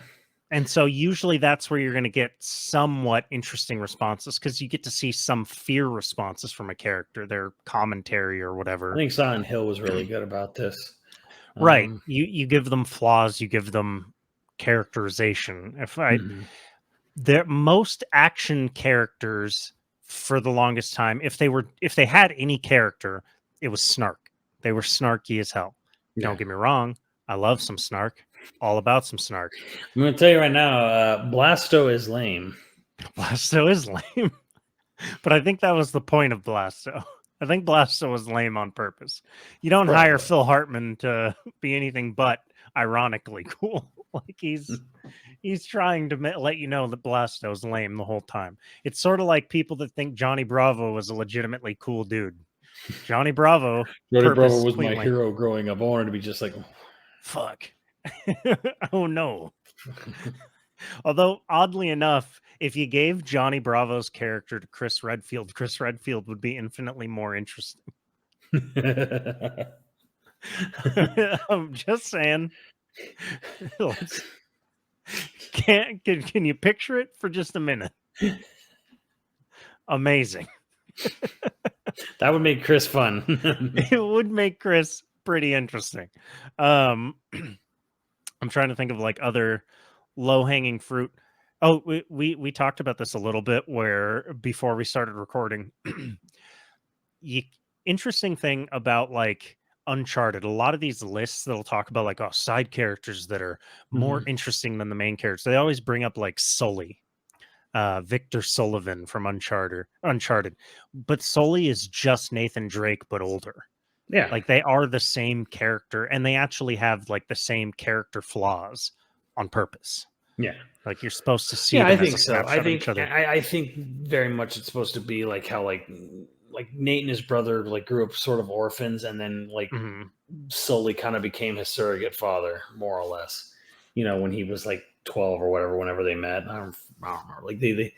And so usually that's where you're going to get somewhat interesting responses, because you get to see some fear responses from a character, their commentary or whatever. I think Silent Hill was really good about this. Right. You give them flaws, you give them characterization. Most action characters for the longest time, if they had any character, it was snark. They were snarky as hell. Yeah. Don't get me wrong. I love some snark. All about some snark. I'm going to tell you right now, Blasto is lame. Blasto is lame. But I think that was the point of Blasto. I think Blasto was lame on purpose. You don't hire Phil Hartman to be anything but ironically cool. Like he's trying to let you know that Blasto's lame the whole time. It's sort of like people that think Johnny Bravo was a legitimately cool dude. Johnny Bravo was my hero growing up. I wanted to be just like, fuck. Oh no. Although oddly enough, if you gave Johnny Bravo's character to Chris Redfield would be infinitely more interesting. I'm just saying. Can you picture it for just a minute? Amazing. That would make Chris fun. It would make Chris pretty interesting. I'm trying to think of like other low-hanging fruit. Oh, we talked about this a little bit where before we started recording. Interesting thing about like Uncharted, a lot of these lists that'll talk about like side characters that are more interesting than the main characters. They always bring up like Sully, Victor Sullivan from Uncharted, but Sully is just Nathan Drake but older. Yeah, like they are the same character, and they actually have like the same character flaws on purpose. Yeah, like you're supposed to see. Yeah, them I think as a so. I I think very much it's supposed to be like how like Nate and his brother like grew up sort of orphans, and then like Sully kind of became his surrogate father, more or less. You know, when he was like 12 or whatever, whenever they met. I don't remember. Like they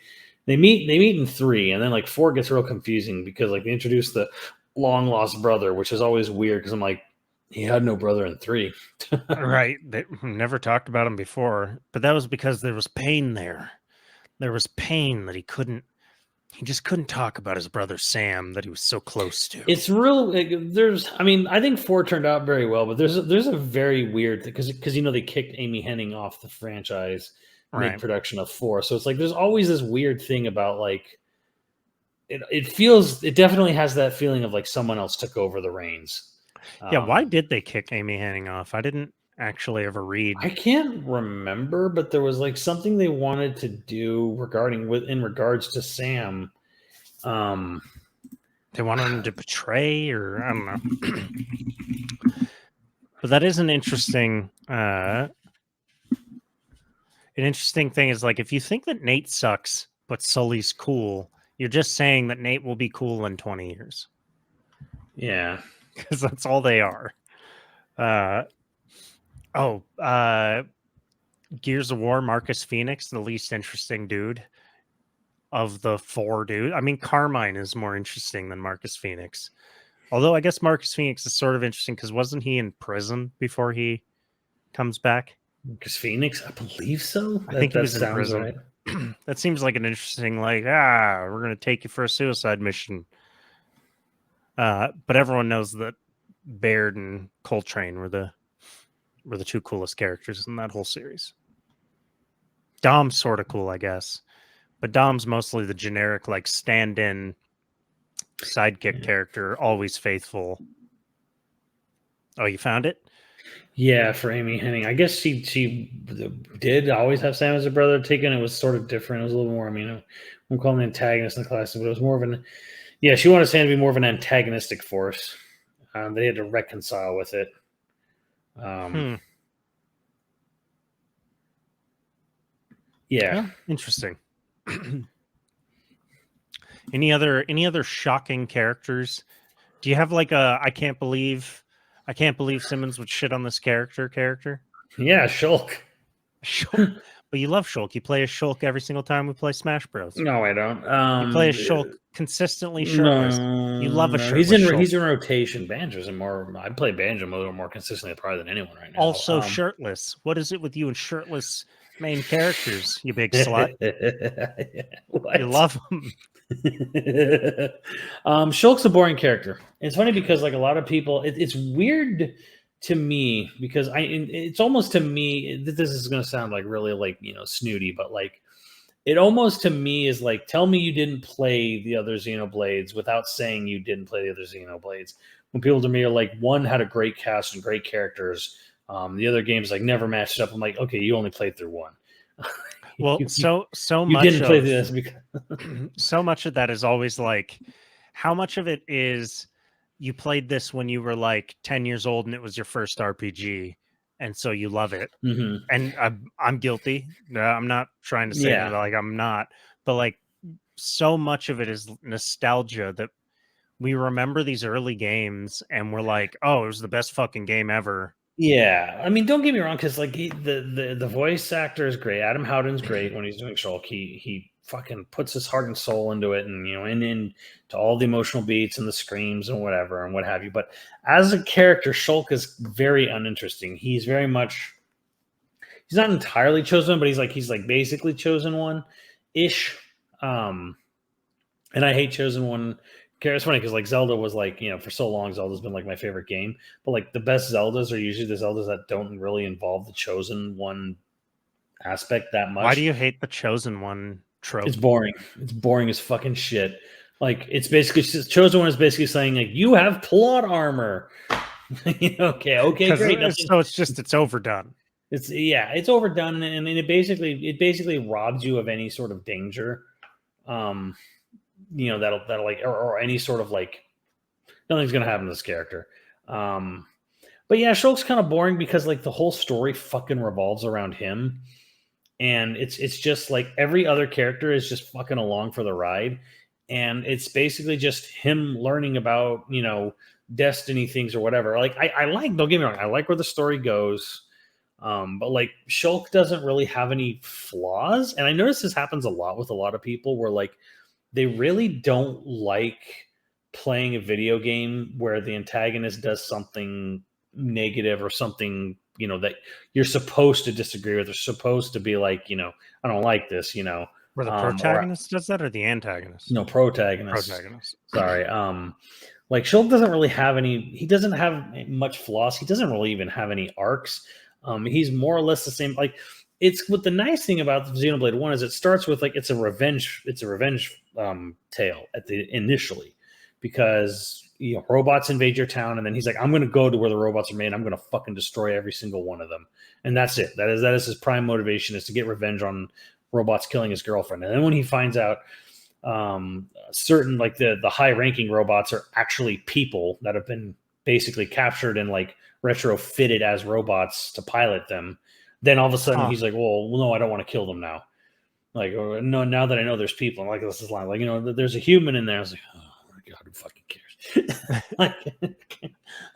meet in 3, and then like 4 gets real confusing because like they introduce the long lost brother, which is always weird because I'm like, he had no brother in 3. Right. They never talked about him before, but that was because there was pain there. There was pain that he just couldn't talk about his brother Sam that he was so close to. It's real. I think 4 turned out very well, but there's a very weird thing because they kicked Amy Hennig off the franchise mid-production of 4. So it's like there's always this weird thing about like it definitely has that feeling of like someone else took over the reins. Yeah, why did they kick Amy Hennig off? I didn't actually ever read. I can't remember, but there was like something they wanted to do in regards to Sam. They wanted him to betray, or I don't know. But that is an interesting thing is like if you think that Nate sucks, but Sully's cool, you're just saying that Nate will be cool in 20 years. Yeah. because that's all they are. Gears of War, Marcus Phoenix, the least interesting dude of the 4 dudes. I mean, Carmine is more interesting than Marcus Phoenix. Although I guess Marcus Phoenix is sort of interesting because wasn't he in prison before he comes back? Marcus Phoenix, I believe so. I think he was in sounds prison. right. That seems like an interesting, like, we're going to take you for a suicide mission. But everyone knows that Baird and Coltrane were the 2 coolest characters in that whole series. Dom's sort of cool, I guess. But Dom's mostly the generic, like, stand-in sidekick character, always faithful. Oh, you found it? Yeah, for Amy Hennig. I guess she did always have Sam as a brother. Taken it was sort of different. It was a little more, I mean, I'm calling the antagonist in the class, but it was more of an, yeah, she wanted Sam to be more of an antagonistic force. They had to reconcile with it. Yeah. Oh, interesting. Any other shocking characters? Do you have like a I can't believe Simmons would shit on this character? Yeah, Shulk. Shulk. But you love Shulk. You play a Shulk every single time we play Smash Bros. No, I don't. You play a Shulk consistently shirtless. You love a shirtless Shulk. He's in rotation. Banjo's more. I play Banjo a little more consistently probably than anyone right now. Also shirtless. What is it with you and shirtless main characters, you big slut? You love them. Shulk's a boring character. It's funny because like a lot of people, it's weird to me because it's almost to me. This is going to sound like really like snooty, but like it almost to me is like tell me you didn't play the other Xenoblades without saying you didn't play the other Xenoblades. When people to me are like one had a great cast and great characters. The other games like never matched up. I'm like, okay, you only played through one. Well, so you much didn't play this because so much of that is always like, how much of it is you played this when you were like 10 years old and it was your first RPG, and so you love it. Mm-hmm. And I'm guilty. I'm not trying to say that like I'm not, but like so much of it is nostalgia that we remember these early games and we're like, oh, it was the best fucking game ever. Yeah, I mean, don't get me wrong, because like the voice actor is great. Adam Howden's great when he's doing Shulk. He fucking puts his heart and soul into it, and and into all the emotional beats and the screams and whatever and what have you. But as a character, Shulk is very uninteresting. He's very much he's not entirely chosen, but he's like basically chosen one ish. And I hate chosen one. It's funny because like Zelda was like for so long Zelda's been like my favorite game, but like the best Zeldas are usually the Zeldas that don't really involve the chosen one aspect that much. Why do you hate the chosen one trope? It's boring. It's boring as fucking shit. Like it's basically chosen one is basically saying like you have plot armor. Okay, great. So it's overdone. It's overdone, and it basically robs you of any sort of danger. That'll like or any sort of like nothing's gonna happen to this character. But yeah, Shulk's kind of boring because like the whole story fucking revolves around him, and it's just like every other character is just fucking along for the ride, and it's basically just him learning about destiny things or whatever. Like I like, don't get me wrong, I like where the story goes. But like Shulk doesn't really have any flaws, and I notice this happens a lot with a lot of people where like they really don't like playing a video game where the antagonist does something negative or something, that you're supposed to disagree with. They're supposed to be like, I don't like this, Where the protagonist does that or the antagonist? No, protagonist. Sorry. Like Shulk doesn't really have he doesn't have much flaws. He doesn't really even have any arcs. He's more or less the same. Like it's what the nice thing about the Xenoblade 1 is it starts with like it's a revenge tale initially because robots invade your town, and then he's like, I'm gonna go to where the robots are made, I'm gonna fucking destroy every single one of them. And that's it. That is his prime motivation, is to get revenge on robots killing his girlfriend. And then when he finds out certain like the high ranking robots are actually people that have been basically captured and like retrofitted as robots to pilot them, then all of a sudden he's like, well, no, I don't want to kill them now. Like, no, now that I know there's people, and like this is line, like there's a human in there. I was like, oh my god, who fucking cares? like,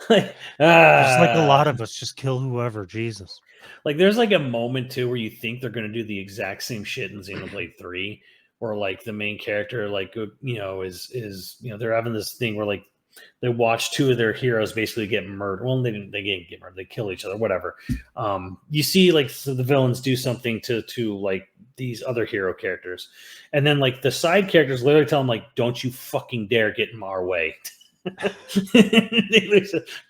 Just like a lot of us, just kill whoever. Jesus. like there's like a moment too where you think they're going to do the exact same shit in Xenoblade 3, where like the main character like is they're having this thing where like they watch two of their heroes basically get murdered. Well, they didn't get murdered, they kill each other, whatever. You see like so the villains do something to like these other hero characters, and then like the side characters literally tell them like, don't you fucking dare get in our way.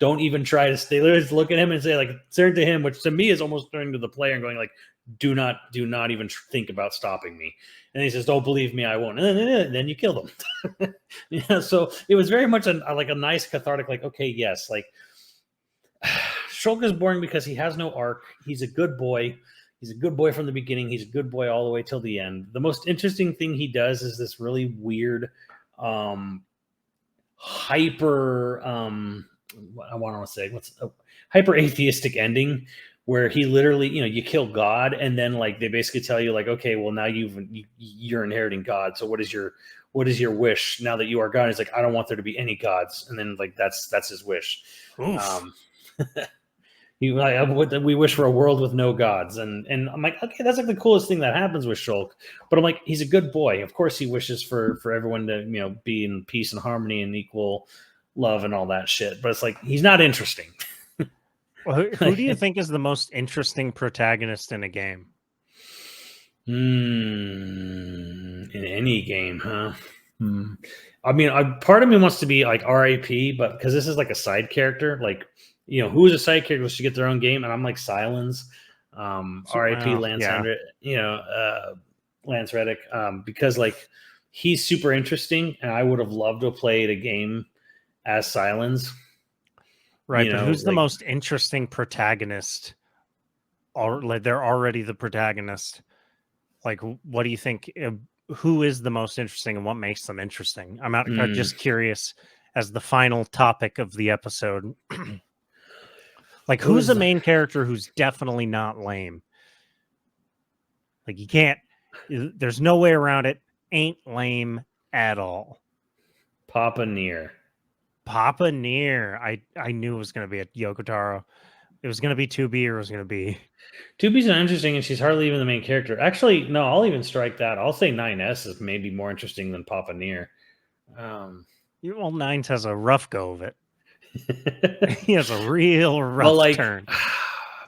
Don't even try to stay. They literally just look at him and say like, turn to him, which to me is almost turning to the player and going like, do not even think about stopping me. And he says, don't believe me, I won't. And then you kill them. Yeah, so it was very much like a nice cathartic, like, okay, yes, like Shulk is boring because he has no arc. He's a good boy. He's a good boy from the beginning. He's a good boy all the way till the end. The most interesting thing he does is this really weird hyper I want to say what's a hyper atheistic ending where he literally, you kill God, and then like they basically tell you like, okay, well now you're inheriting God. So what is your wish now that you are God? He's like, I don't want there to be any gods, and then like that's his wish. We wish for a world with no gods, and I'm like, okay, that's like the coolest thing that happens with Shulk. But I'm like, he's a good boy. Of course, he wishes for everyone to be in peace and harmony and equal love and all that shit. But it's like he's not interesting. Well, who do you think is the most interesting protagonist in a game? In any game, huh? I mean, part of me wants to be like RAP, but because this is like a side character, like who is a side character should get their own game, and I'm like Silence, RAP Lance Hendrick, Lance Reddick, because like he's super interesting, and I would have loved to have played a game as Silence. Right, but who's the most interesting protagonist? Or like they're already the protagonist. Like, what do you think? Who is the most interesting, and what makes them interesting? I'm just curious as the final topic of the episode. Like, who's the main character who's definitely not lame? Like, you can't. There's no way around it. Ain't lame at all. Papa Nier. Papa Nier. I knew it was going to be a Yoko Taro. It was going to be 2B or it was going to be... 2B's not interesting, and she's hardly even the main character. Actually, no, I'll even strike that. I'll say 9S is maybe more interesting than Papa Nier. Well, Nines has a rough go of it. He has a real rough turn.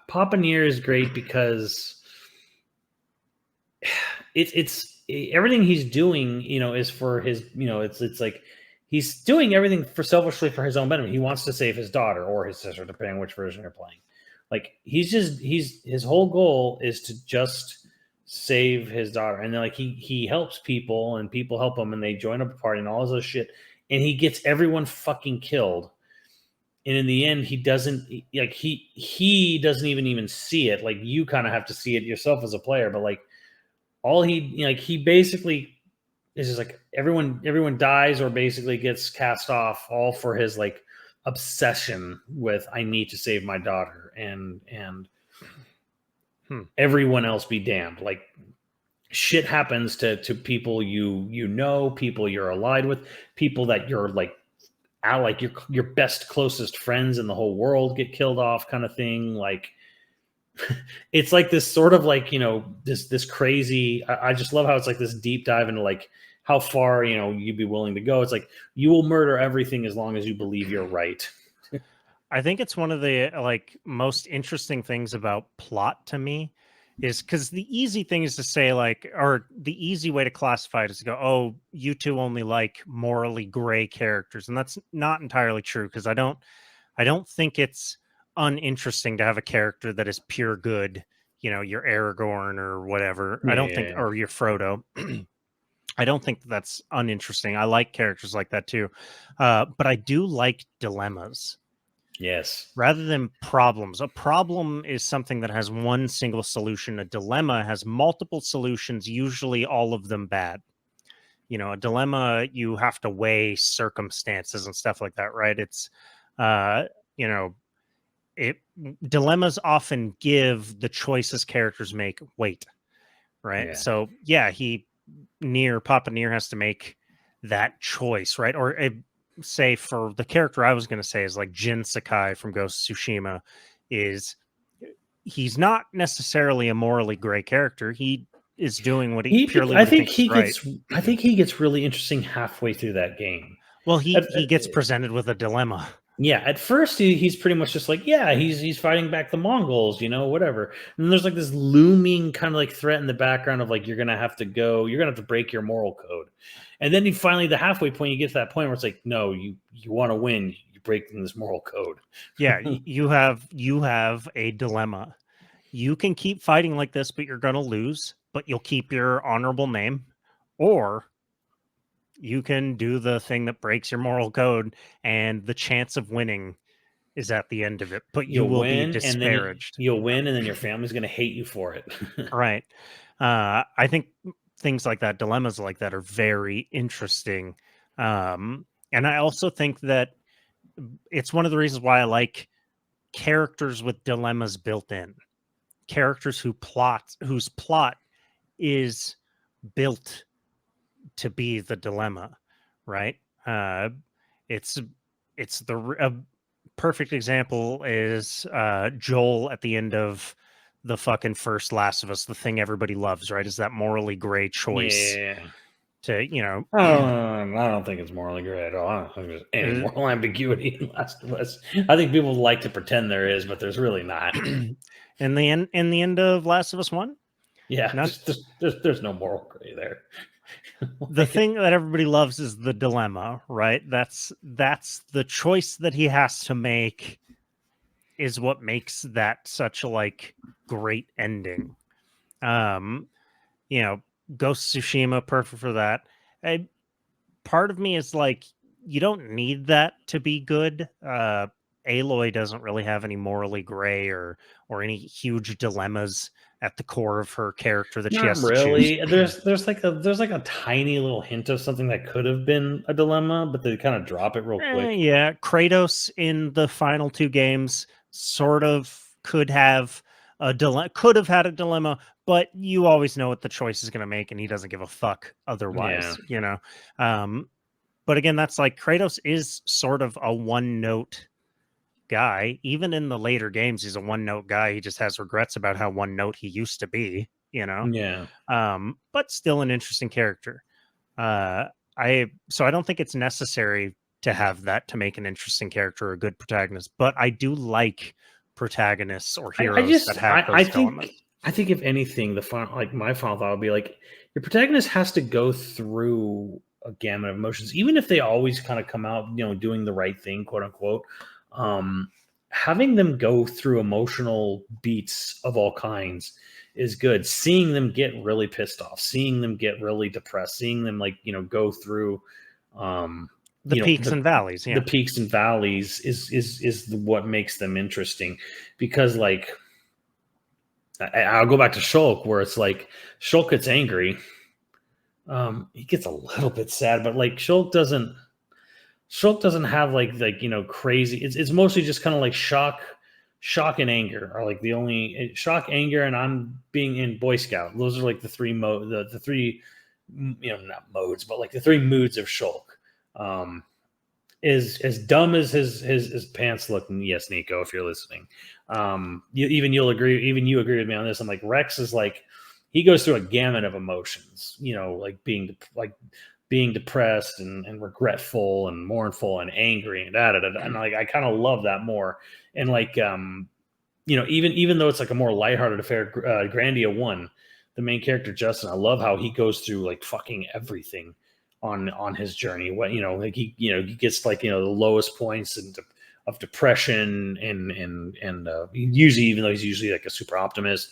Papa Nier is great because it's everything he's doing, is for his, it's like he's doing everything selfishly for his own benefit. He wants to save his daughter or his sister, depending on which version you're playing. Like his whole goal is to just save his daughter, and then like he helps people, and people help him, and they join up a party and all this shit, and he gets everyone fucking killed. And in the end, he doesn't doesn't even see it. Like you kind of have to see it yourself as a player, but like all he basically is just like everyone dies or basically gets cast off, all for his like obsession with I need to save my daughter and everyone else be damned. Like shit happens to people people you're allied with, people that you're like your best closest friends in the whole world get killed off, kind of thing. Like it's like this sort of like this crazy. I just love how it's like this deep dive into like how far you'd be willing to go. It's like you will murder everything as long as you believe you're right. I think it's one of the like most interesting things about plot to me is because the easy thing is to say like, or the easy way to classify it is to go, oh, you two only like morally gray characters. And that's not entirely true, because I don't think it's uninteresting to have a character that is pure good, your Aragorn or whatever. I don't think, or your Frodo. I don't think that's uninteresting. I like characters like that too. But I do like dilemmas. Yes. Rather than problems. A problem is something that has one single solution. A dilemma has multiple solutions, usually all of them bad. A dilemma, you have to weigh circumstances and stuff like that, right? It's, dilemmas often give the choices characters make weight, right? Yeah. So, yeah, Papa Nier has to make that choice, right? Or say for the character I was going to say is like Jin Sakai from Ghost of Tsushima, is he's not necessarily a morally gray character. He is doing what he purely what he thinks is right. I think he gets really interesting halfway through that game. Well, he gets presented with a dilemma. Yeah, at first he's pretty much just like, yeah, he's fighting back the Mongols, you know, whatever. And there's like this looming kind of like threat in the background of like, you're gonna have to break your moral code. And then you finally, the halfway point, you get to that point where it's like, no, you want to win, you breaking this moral code. Yeah, you have a dilemma. You can keep fighting like this, but you're gonna lose, but you'll keep your honorable name, or you can do the thing that breaks your moral code, and the chance of winning is at the end of it, but you will be disparaged. You'll win, and then your family's going to hate you for it. Right. I think things like that, dilemmas like that, are very interesting. And I also think that it's one of the reasons why I like characters with dilemmas built in. Characters whose plot is built to be the dilemma, right? It's a perfect example is Joel at the end of the fucking first Last of Us, the thing everybody loves, right? Is that morally gray choice? Yeah. To, you know, I don't think it's morally gray at all. I don't think there's any moral ambiguity in Last of Us. I think people like to pretend there is, but there's really not. In the end of Last of Us 1? Yeah, there's no moral gray there. The thing that everybody loves is the dilemma, right? That's the choice that he has to make is what makes that such a like great ending. You know, Ghost of Tsushima, perfect for that. Part of me is like, you don't need that to be good. Aloy doesn't really have any morally gray or any huge dilemmas at the core of her character that she has to choose. There's like a tiny little hint of something that could have been a dilemma, but they kind of drop it real quick. Yeah, Kratos in the final 2 games sort of could have had a dilemma, but you always know what the choice is going to make, and he doesn't give a fuck otherwise. You know. But again, that's like Kratos is sort of a one-note guy. Even in the later games, he's a one-note guy. He just has regrets about how one-note he used to be, you know. Yeah. But still an interesting character. So I don't think it's necessary to have that to make an interesting character or a good protagonist, but I do like protagonists or heroes that have those dilemmas. I think if anything, my final thought would be like, your protagonist has to go through a gamut of emotions, even if they always kind of come out, you know, doing the right thing, quote unquote. Having them go through emotional beats of all kinds is good. Seeing them get really pissed off, seeing them get really depressed, seeing them like, you know, go through the peaks and valleys. Yeah. The peaks and valleys is what makes them interesting, because like I'll go back to Shulk, where it's like Shulk gets angry. He gets a little bit sad, but like Shulk doesn't have like you know, crazy. It's mostly just kind of like shock and anger are like the only shock, anger, and I'm being in Boy Scout. Those are like the three the three, you know, not modes, but like the 3 moods of Shulk. Is as dumb as his pants look. And yes, Nico, if you're listening, you agree with me on this. I'm like, Rex is like, he goes through a gamut of emotions, you know, like being depressed and regretful and mournful and angry and and like I kind of love that more. And like you know, even though it's like a more lighthearted affair, Grandia 1, the main character Justin, I love how he goes through like fucking everything on his journey. What, you know, like he gets like, you know, the lowest points of depression and usually, even though he's usually like a super optimist,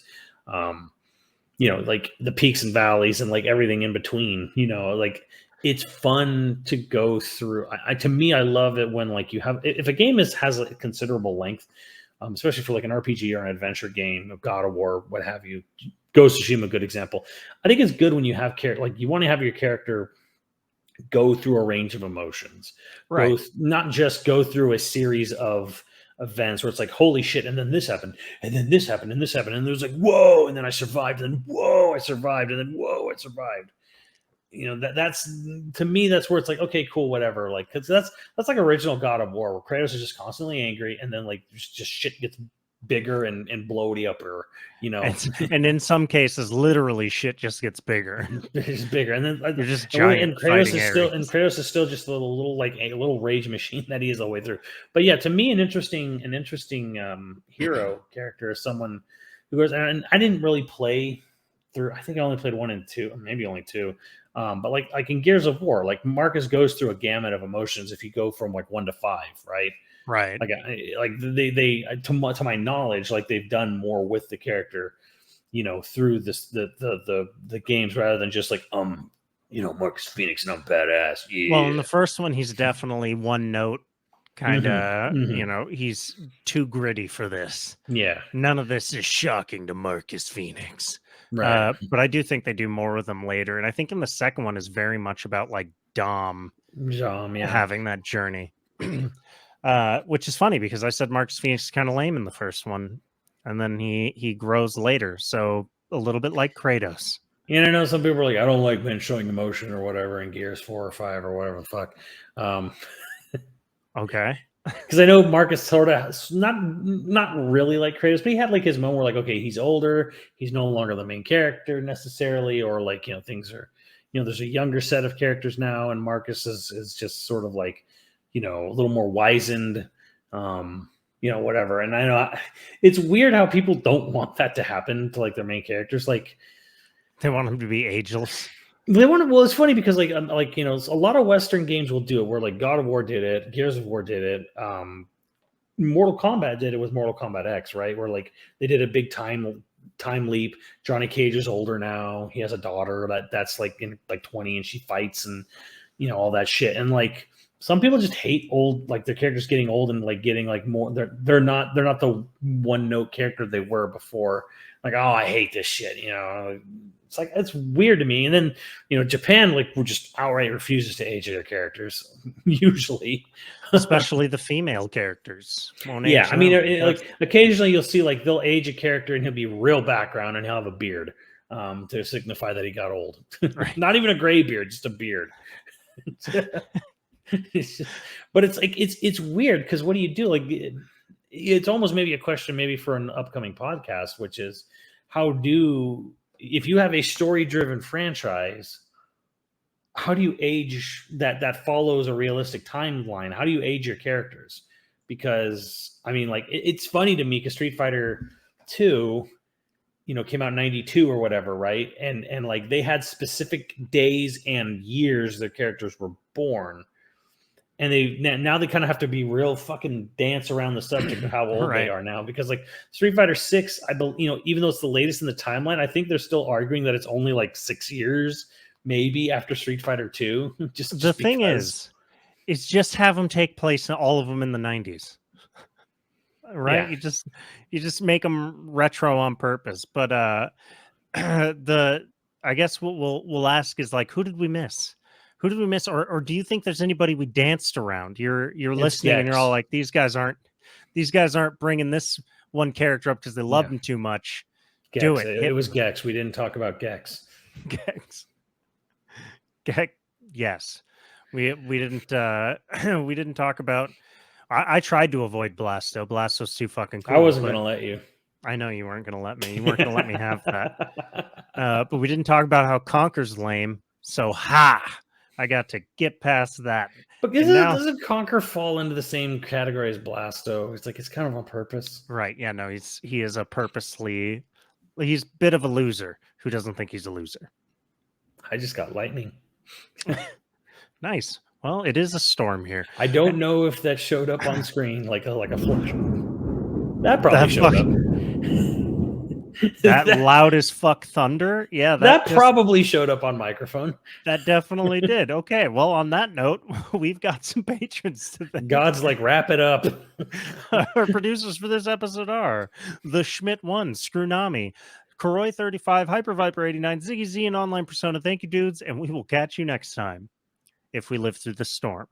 you know, like the peaks and valleys and like everything in between, you know, like it's fun to go through. To me, I love it when like you have, if a game has a considerable length, especially for like an RPG or an adventure game, of God of War, what have you. Ghost of Tsushima, a good example. I think it's good when you have like you want to have your character go through a range of emotions, right? Not just go through a series of events where it's like, holy shit, and then this happened, and then this happened, and this happened, and there's like, whoa, and then I survived, and then whoa, I survived, and then whoa, I survived. that's to me, that's where it's like, okay, cool, whatever. Like, because that's like original God of War, where Kratos is just constantly angry, and then like just shit gets bigger and bloaty up, or and in some cases, literally shit just gets bigger. it's bigger, and then You're just giant fighting areas. Kratos is still just a little like a little rage machine that he is all the way through. But yeah, to me, an interesting hero character is someone who goes, and I didn't really play through. I think I only played 1 and 2, maybe only 2. But like in Gears of War, like Marcus goes through a gamut of emotions if you go from like 1 to 5, right? Right. Like they to my knowledge, like they've done more with the character, through the games, rather than just like Marcus Phoenix and I'm badass. Yeah. Well, in the first one, he's definitely one note, kind of. He's too gritty for this. Yeah. None of this is shocking to Marcus Phoenix. Right. But I do think they do more with them later, and I think in the second one is very much about like Dom having that journey. Which is funny because I said Marcus Phoenix is kind of lame in the first one, and then he grows later. So a little bit like Kratos. And I know some people are like, I don't like men showing emotion or whatever in Gears 4 or 5 or whatever the fuck. Okay. Because I know Marcus sort of not really like Kratos, but he had like his moment where like, okay, he's older, he's no longer the main character necessarily, or like things are, there's a younger set of characters now, and Marcus is just sort of like, a little more wizened, whatever. And I know it's weird how people don't want that to happen to like their main characters, like they want them to be ageless. They want to. Well, it's funny because a lot of Western games will do it. Where like God of War did it, Gears of War did it, Mortal Kombat did it with Mortal Kombat X, right? Where like they did a big time leap. Johnny Cage is older now. He has a daughter that's like in like 20, and she fights and all that shit. And like some people just hate old, like their characters getting old and like getting like more. They're not the one note character they were before. Like, oh, I hate this shit. It's like, it's weird to me. And then, Japan, like, just outright refuses to age their characters, usually. Especially the female characters. Yeah, I mean, like, occasionally you'll see, like, they'll age a character and he'll be real background and he'll have a beard to signify that he got old. Right. Not even a gray beard, just a beard. But it's like, it's weird because what do you do? Like, it's almost maybe a question maybe for an upcoming podcast, which is if you have a story-driven franchise, how do you age that follows a realistic timeline? How do you age your characters? Because I mean, like, it's funny to me because Street Fighter 2, came out in 92 or whatever, right? And like they had specific days and years their characters were born. And now they kind of have to be real fucking dance around the subject of how old right. they are now, because like Street Fighter 6, even though it's the latest in the timeline, I think they're still arguing that it's only like 6 years maybe after Street Fighter 2. Just the thing is just have them take place in all of them in the 90s, right? Yeah. You just make them retro on purpose. But I guess what we'll ask is like, who did we miss? Who did we miss? Or do you think there's anybody we danced around? You're listening and you're all like, these guys aren't bringing this one character up because they love him too much. Gex. Do it. It was Gex. We didn't talk about Gex. Gex. Yes. We didn't we didn't talk about. I tried to avoid Blasto. Blasto's too fucking cool. I wasn't gonna let you. I know you weren't gonna let me. You weren't gonna let me have that. But we didn't talk about how Conker's lame. So I got to get past that. But doesn't Conker fall into the same category as Blasto? It's like it's kind of on purpose. Right. Yeah, no, he is he's a bit of a loser who doesn't think he's a loser. I just got lightning. Nice. Well, it is a storm here. I don't know if that showed up on screen like a flash. That probably showed up. That loud as fuck thunder. Yeah, that probably showed up on microphone. That definitely did. Okay, well, on that note, we've got some patrons to thank. God's like, wrap it up. Our producers for this episode are the Schmidt 1, Screwnami, Koroi 35, Hyper Viper 89, Ziggy Z, and Online Persona. Thank you, dudes, and we will catch you next time if we live through the storm.